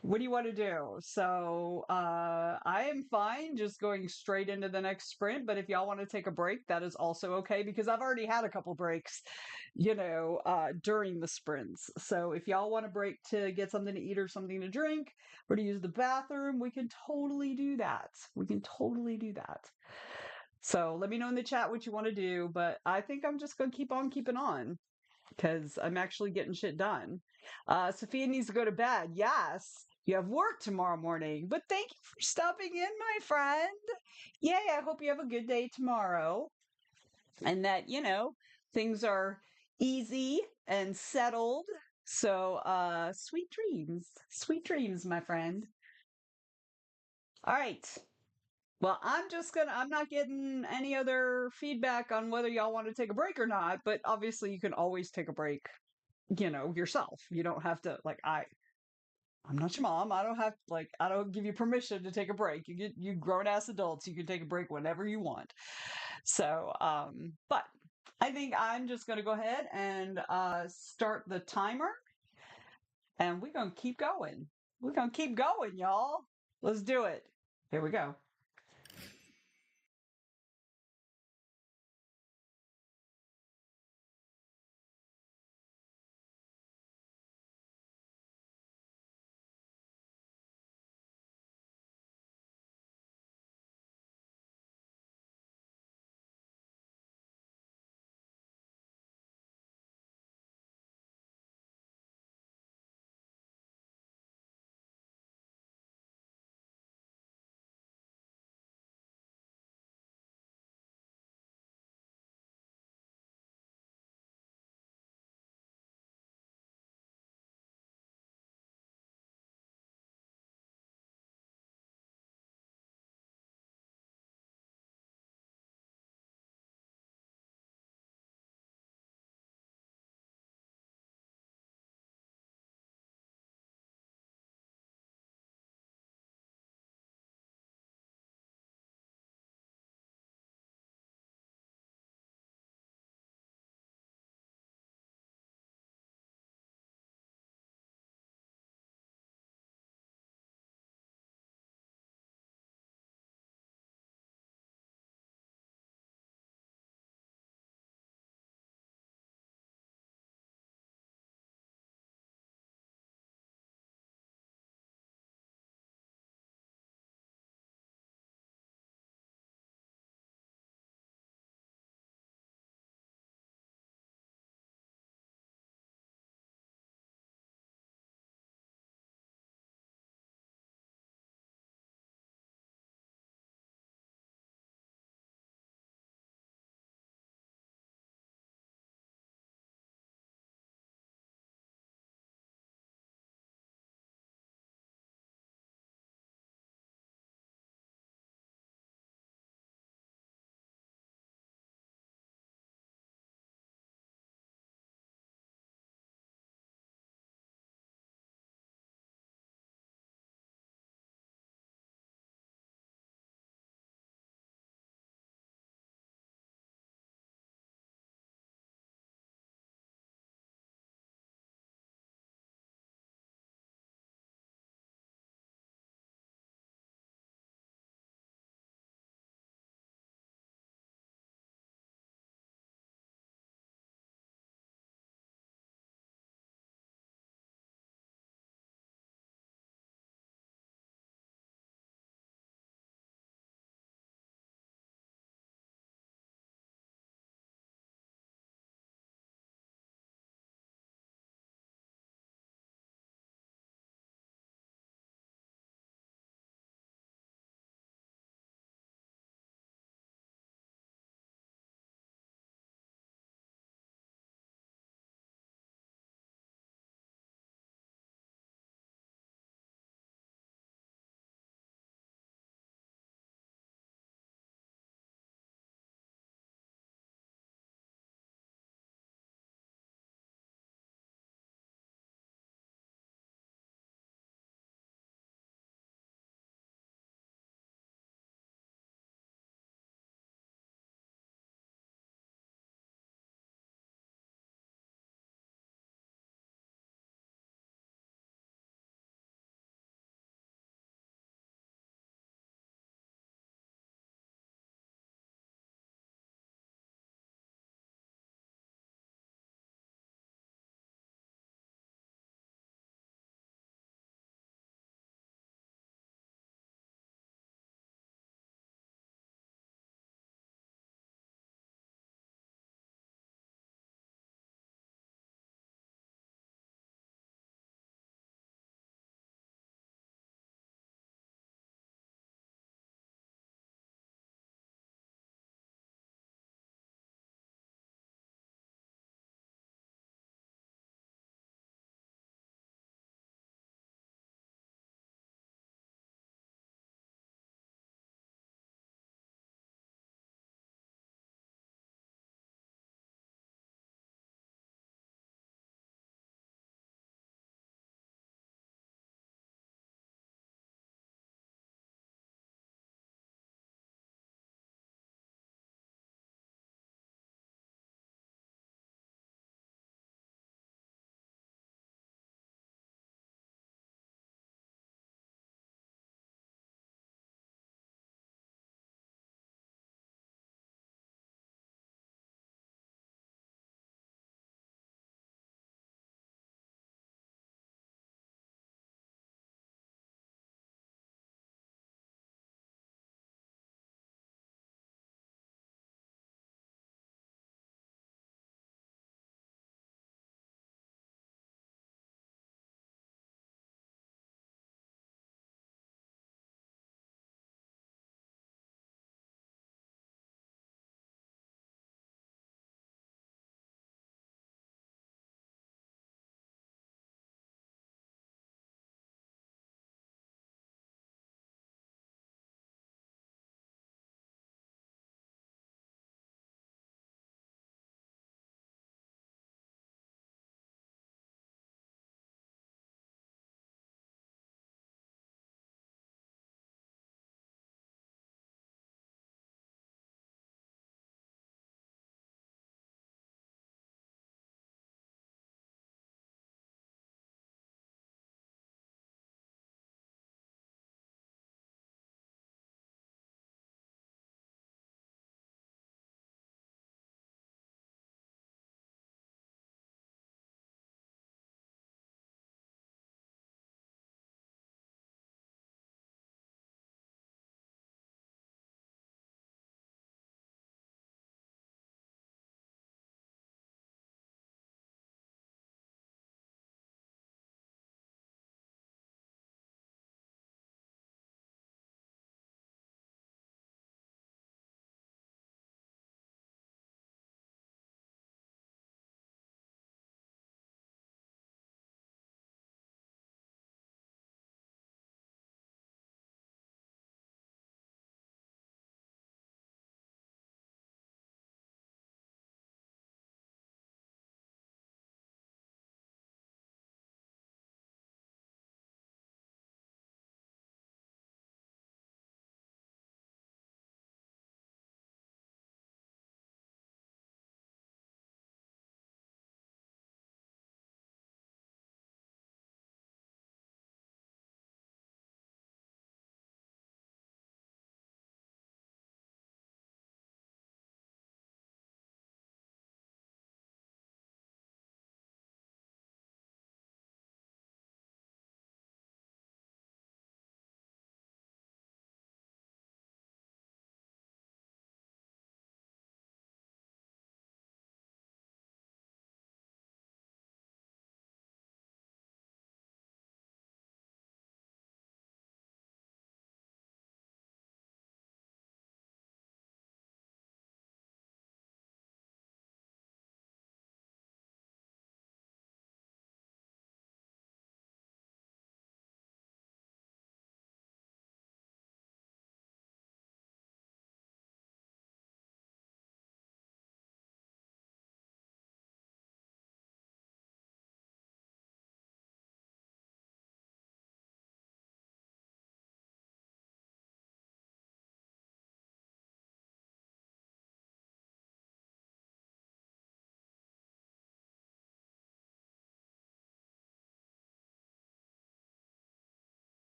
A: What do you want to do? So, I am fine just going straight into the next sprint, but if y'all want to take a break, that is also okay because I've already had a couple breaks, during the sprints. So if y'all want a break to get something to eat or something to drink or to use the bathroom, we can totally do that. We can totally do that. So let me know in the chat what you want to do, but I think I'm just going to keep on keeping on because I'm actually getting shit done. Sophia needs to go to bed. Yes, you have work tomorrow morning, but thank you for stopping in, my friend. Yay, I hope you have a good day tomorrow and that, things are easy and settled. So, sweet dreams. Sweet dreams, my friend. All right. Well, I'm not getting any other feedback on whether y'all want to take a break or not, but obviously you can always take a break yourself. You don't have to I'm not your mom. I don't give you permission to take a break. You grown ass adults. You can take a break whenever you want. So, but I think I'm just going to go ahead and start the timer and we're going to keep going. We're going to keep going, y'all. Let's do it. Here we go.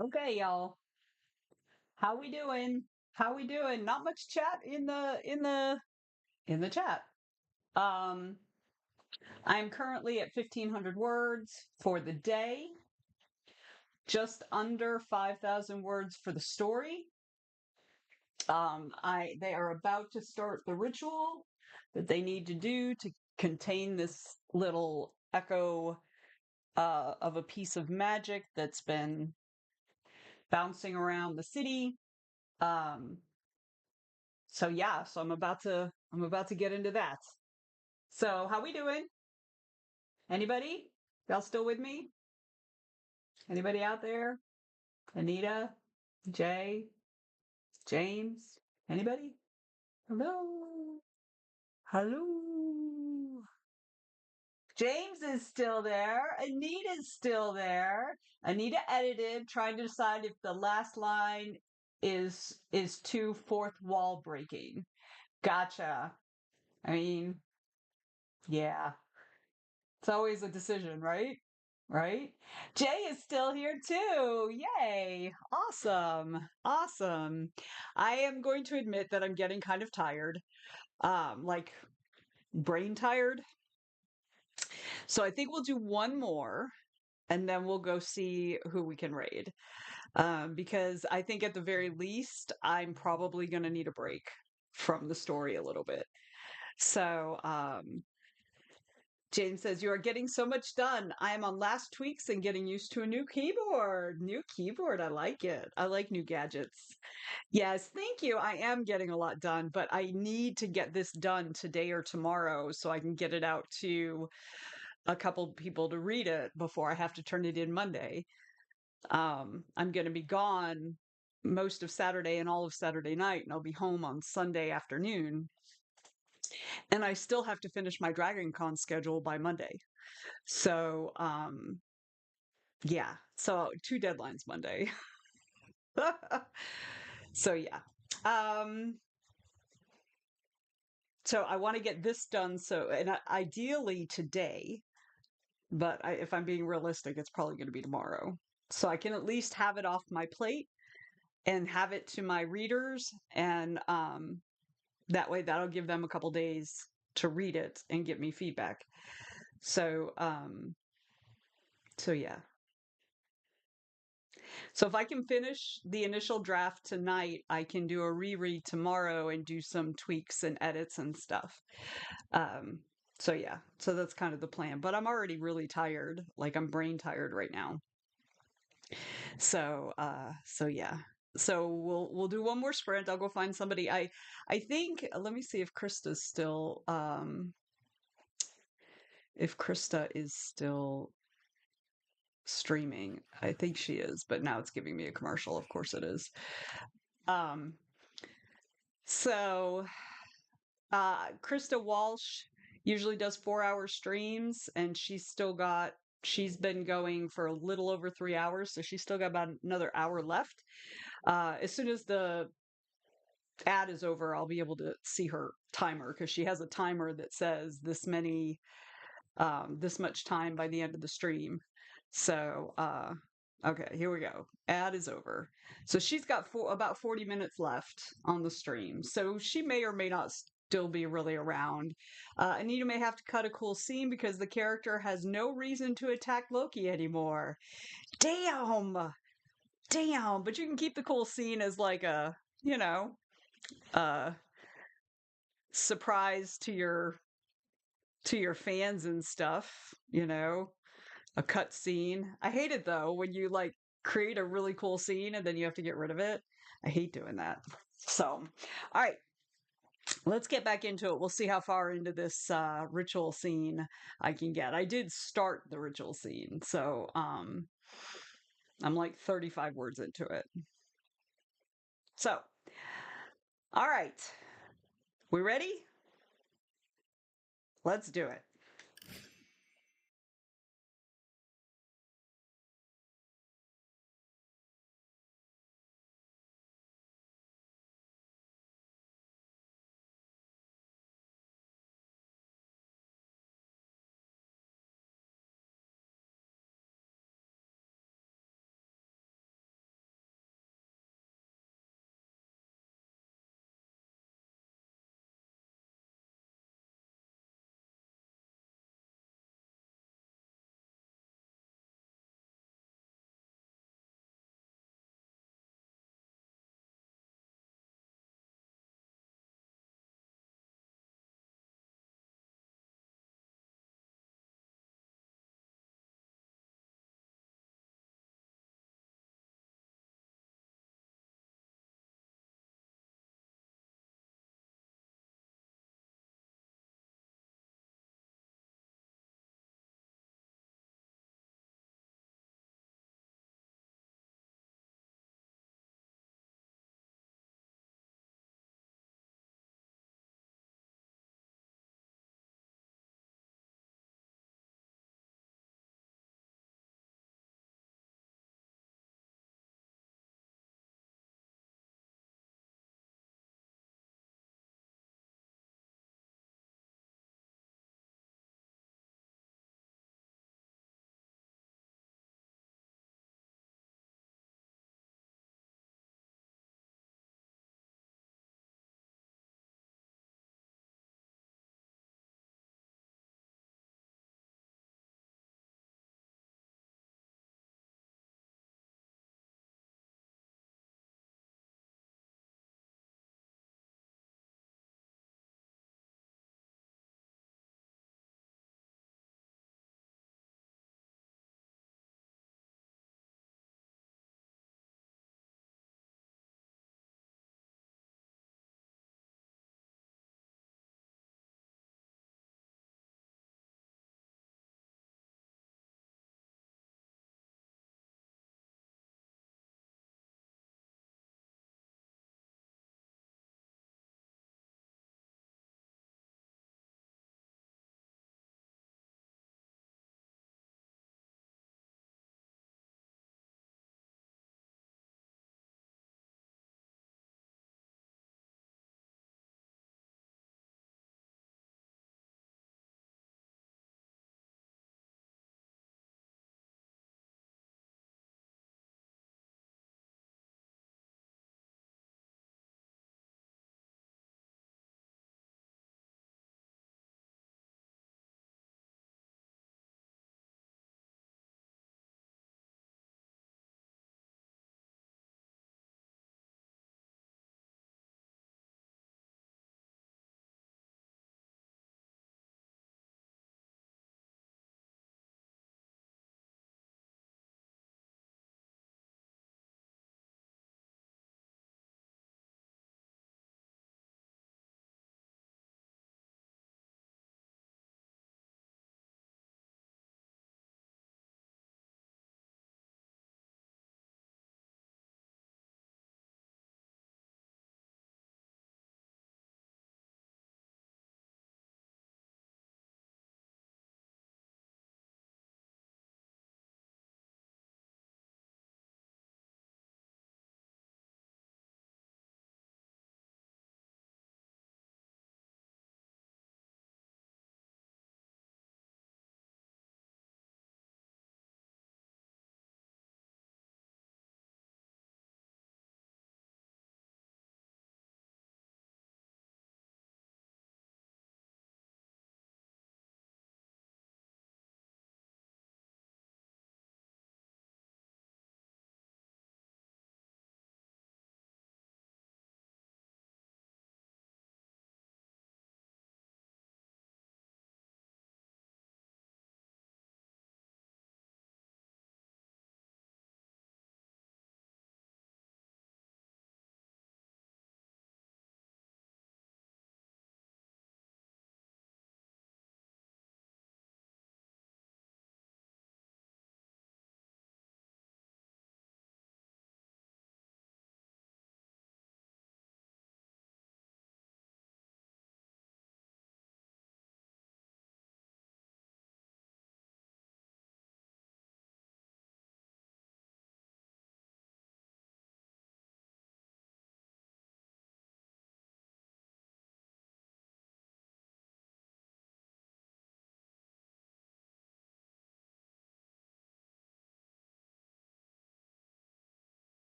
A: Okay, y'all. How we doing? How we doing? Not much chat in the chat. Um, I'm currently at 1,500 words for the day, just under 5,000 words for the story. I They are about to start the ritual that they need to do to contain this little echo of a piece of magic that's been bouncing around the city. Um, so yeah, so I'm about to get into that. So how we doing? Anybody? Y'all still with me? Anybody out there? Anita? Jay? James? Anybody? Hello? Hello? James is still there. Anita's still there. Anita edited, trying to decide if the last line is too fourth wall breaking. Gotcha. I mean, yeah. It's always a decision, right? Right? Jay is still here too. Yay. Awesome. Awesome. I am going to admit that I'm getting kind of tired. Like brain tired. So I think we'll do one more and then we'll go see who we can raid. Because I think at the very least, I'm probably going to need a break from the story a little bit. So, James says, "You are getting so much done. I am on last tweaks and getting used to a new keyboard. New keyboard. I like it. I like new gadgets." Yes, thank you. I am getting a lot done, but I need to get this done today or tomorrow so I can get it out to a couple people to read it before I have to turn it in Monday. I'm going to be gone most of Saturday and all of Saturday night, and I'll be home on Sunday afternoon. And I still have to finish my Dragon Con schedule by Monday. So, yeah. So two deadlines Monday. So yeah. Um, so I want to get this done. So, and ideally today, but if I'm being realistic, it's probably going to be tomorrow. So I can at least have it off my plate and have it to my readers, and that way that'll give them a couple days to read it and give me feedback. So, so yeah. So if I can finish the initial draft tonight, I can do a reread tomorrow and do some tweaks and edits and stuff. Um, so yeah, so that's kind of the plan. But I'm already really tired. Like I'm brain tired right now. So yeah. So we'll do one more sprint. I'll go find somebody. I think let me see if Krista is still streaming. I think she is, but now it's giving me a commercial. Of course it is. Um, so Krista Walsh usually does 4 hour streams, and she's been going for a little over 3 hours, so she's still got about another hour left. As soon as the ad is over, I'll be able to see her timer because she has a timer that says this much time by the end of the stream. So, okay, here we go. Ad is over. So she's got about 40 minutes left on the stream. So she may or may not still be really around. Anita may have to cut a cool scene because the character has no reason to attack Loki anymore. Damn! Damn! But you can keep the cool scene as like a, you know, uh, surprise to your fans and stuff, a cut scene. I hate it though when you like create a really cool scene and then you have to get rid of it. I hate doing that. So, all right, let's get back into it. We'll see how far into this ritual scene I can get. I did start the ritual scene, so I'm like 35 words into it. So, all right, we ready? Let's do it.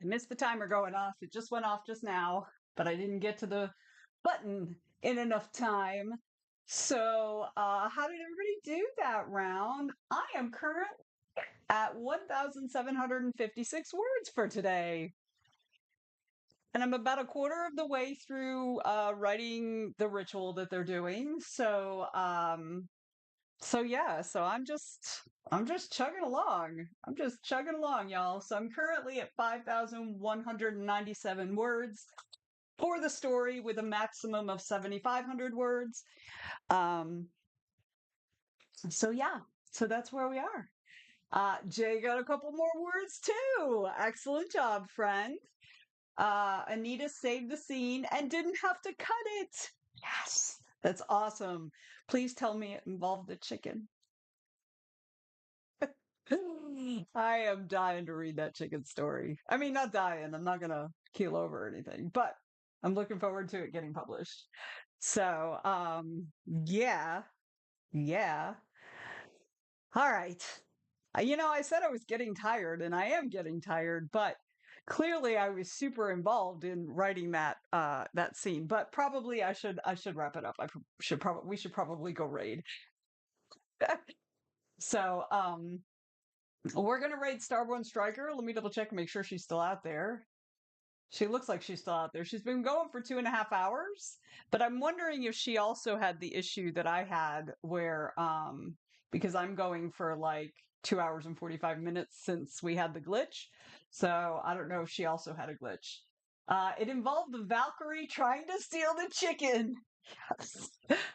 A: I missed the timer going off. It just went off just now, but I didn't get to the button in enough time. So, how did everybody do that round? I am currently at 1,756 words for today. And I'm about a quarter of the way through writing the ritual that they're doing. So yeah, so I'm just chugging along. I'm just chugging along, y'all. So I'm currently at 5,197 words for the story with a maximum of 7,500 words. Um, so yeah, so that's where we are. Jay got a couple more words too. Excellent job, friend. Anita saved the scene and didn't have to cut it. Yes, that's awesome. Please tell me it involved a chicken. I am dying to read that chicken story. I mean, not dying. I'm not gonna keel over or anything, but I'm looking forward to it getting published. So, yeah, yeah. All right. I said I was getting tired, and I am getting tired, but clearly I was super involved in writing that scene. But probably I should wrap it up. We should probably go raid. So, we're gonna raid Starborn Striker. Let me double check and make sure she's still out there. She looks like she's still out there. She's been going for 2.5 hours, but I'm wondering if she also had the issue that I had where, because I'm going for like 2 hours and 45 minutes since we had the glitch. So I don't know if she also had a glitch. It involved the Valkyrie trying to steal the chicken. Yes.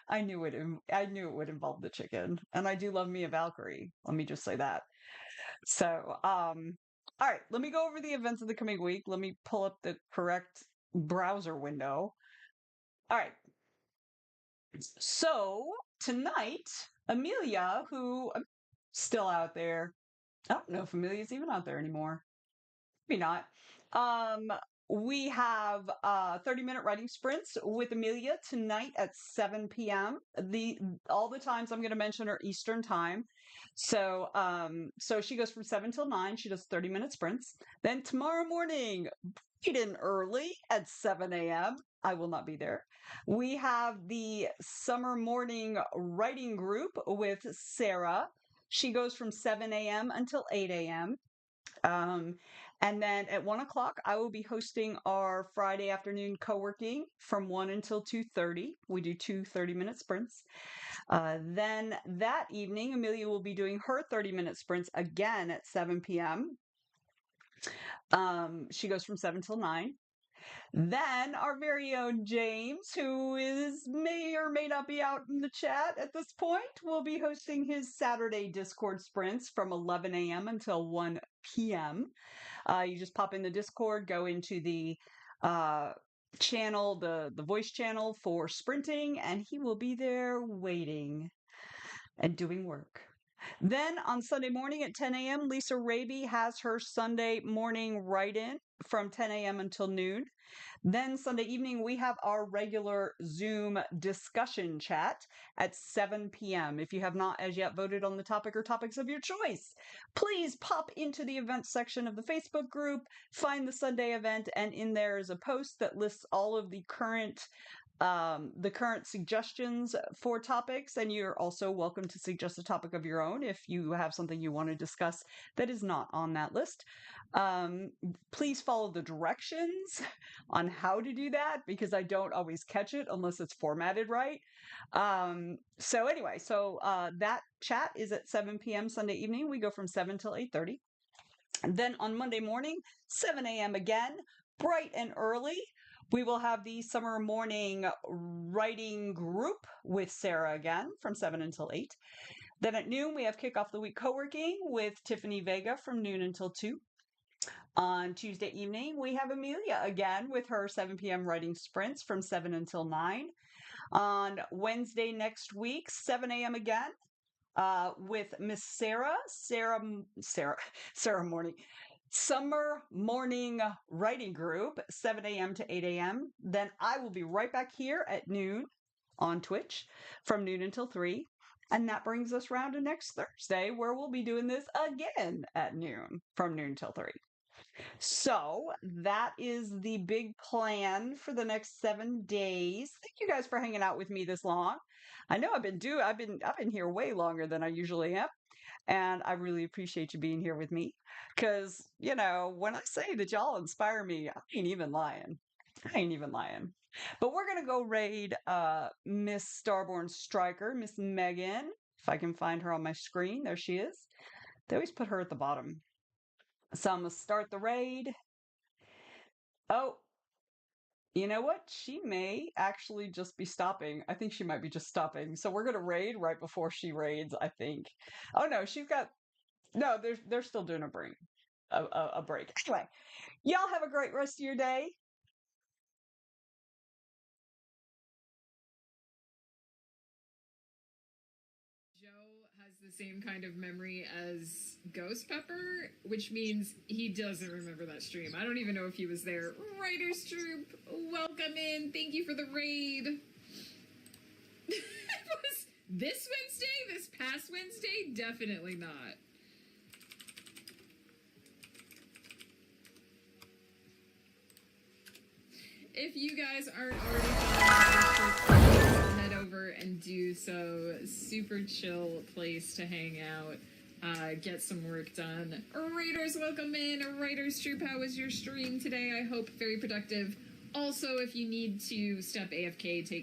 A: I knew it would involve the chicken, and I do love me a Valkyrie. Let me just say that. So, all right, let me go over the events of the coming week. Let me pull up the correct browser window. All right. So, tonight, Amelia, who still out there. I don't know if Amelia's even out there anymore. Maybe not. Um, we have 30-minute writing sprints with Amelia tonight at 7 p.m. All the times I'm going to mention are Eastern time. So she goes from 7 till 9. She does 30-minute sprints. Then tomorrow morning, bright and early at 7 a.m. I will not be there. We have the summer morning writing group with Sarah. She goes from 7 a.m. until 8 a.m. Um, and then at 1 o'clock, I will be hosting our Friday afternoon co-working from 1 until 2:30. We do two 30-minute sprints. Then that evening, Amelia will be doing her 30-minute sprints again at 7 p.m. She goes from 7 till 9. Then our very own James, who may or may not be out in the chat at this point, will be hosting his Saturday Discord sprints from 11 a.m. until 1 p.m. You just pop in the Discord, go into the channel, the voice channel for sprinting, and he will be there waiting and doing work. Then on Sunday morning at 10 a.m., Lisa Raby has her Sunday morning write-in from 10 a.m. until noon. Then Sunday evening, we have our regular Zoom discussion chat at 7 p.m. If you have not as yet voted on the topic or topics of your choice, please pop into the events section of the Facebook group, find the Sunday event, and in there is a post that lists all of the current suggestions for topics, and you're also welcome to suggest a topic of your own if you have something you want to discuss that is not on that list. Please follow the directions on how to do that because I don't always catch it unless it's formatted right. So anyway, that chat is at 7 p.m. Sunday evening. We go from 7 till 8:30. And then on Monday morning, 7 a.m. again, bright and early. We will have the summer morning writing group with Sarah again from 7 until 8. Then at noon, we have Kick Off the Week co-working with Tiffany Vega from noon until 2. On Tuesday evening, we have Amelia again with her 7 p.m. writing sprints from 7 until 9. On Wednesday next week, 7 a.m. again, with Miss Sarah Morning. Summer morning writing group, 7 a.m. to 8 a.m. Then I will be right back here at noon on Twitch from noon until 3. And that brings us round to next Thursday, where we'll be doing this again at noon from noon till 3. So that is the big plan for the next 7 days. Thank you guys for hanging out with me this long. I know I've been here way longer than I usually am, and I really appreciate you being here with me. Because when I say that y'all inspire me, I ain't even lying. I ain't even lying. But we're gonna go raid Miss Starborn Striker, Miss Megan. If I can find her on my screen, there she is. They always put her at the bottom. So I'm gonna start the raid. Oh, you know what? She may actually just be stopping. I think she might be just stopping. So we're gonna raid right before she raids, I think. Oh no, she's got no, they're still doing a break. A break. Anyway, y'all have a great rest of your day.
B: Joe has the same kind of memory as Ghost Pepper, which means he doesn't remember that stream. I don't even know if he was there. Writers Troop, welcome in. Thank you for the raid. It was this Wednesday? This past Wednesday? Definitely not. If you guys aren't already following, head over and do so. Super chill place to hang out, get some work done. Raiders, welcome in. Raiders Troop, how was your stream today? I hope very productive. Also, if you need to step AFK, take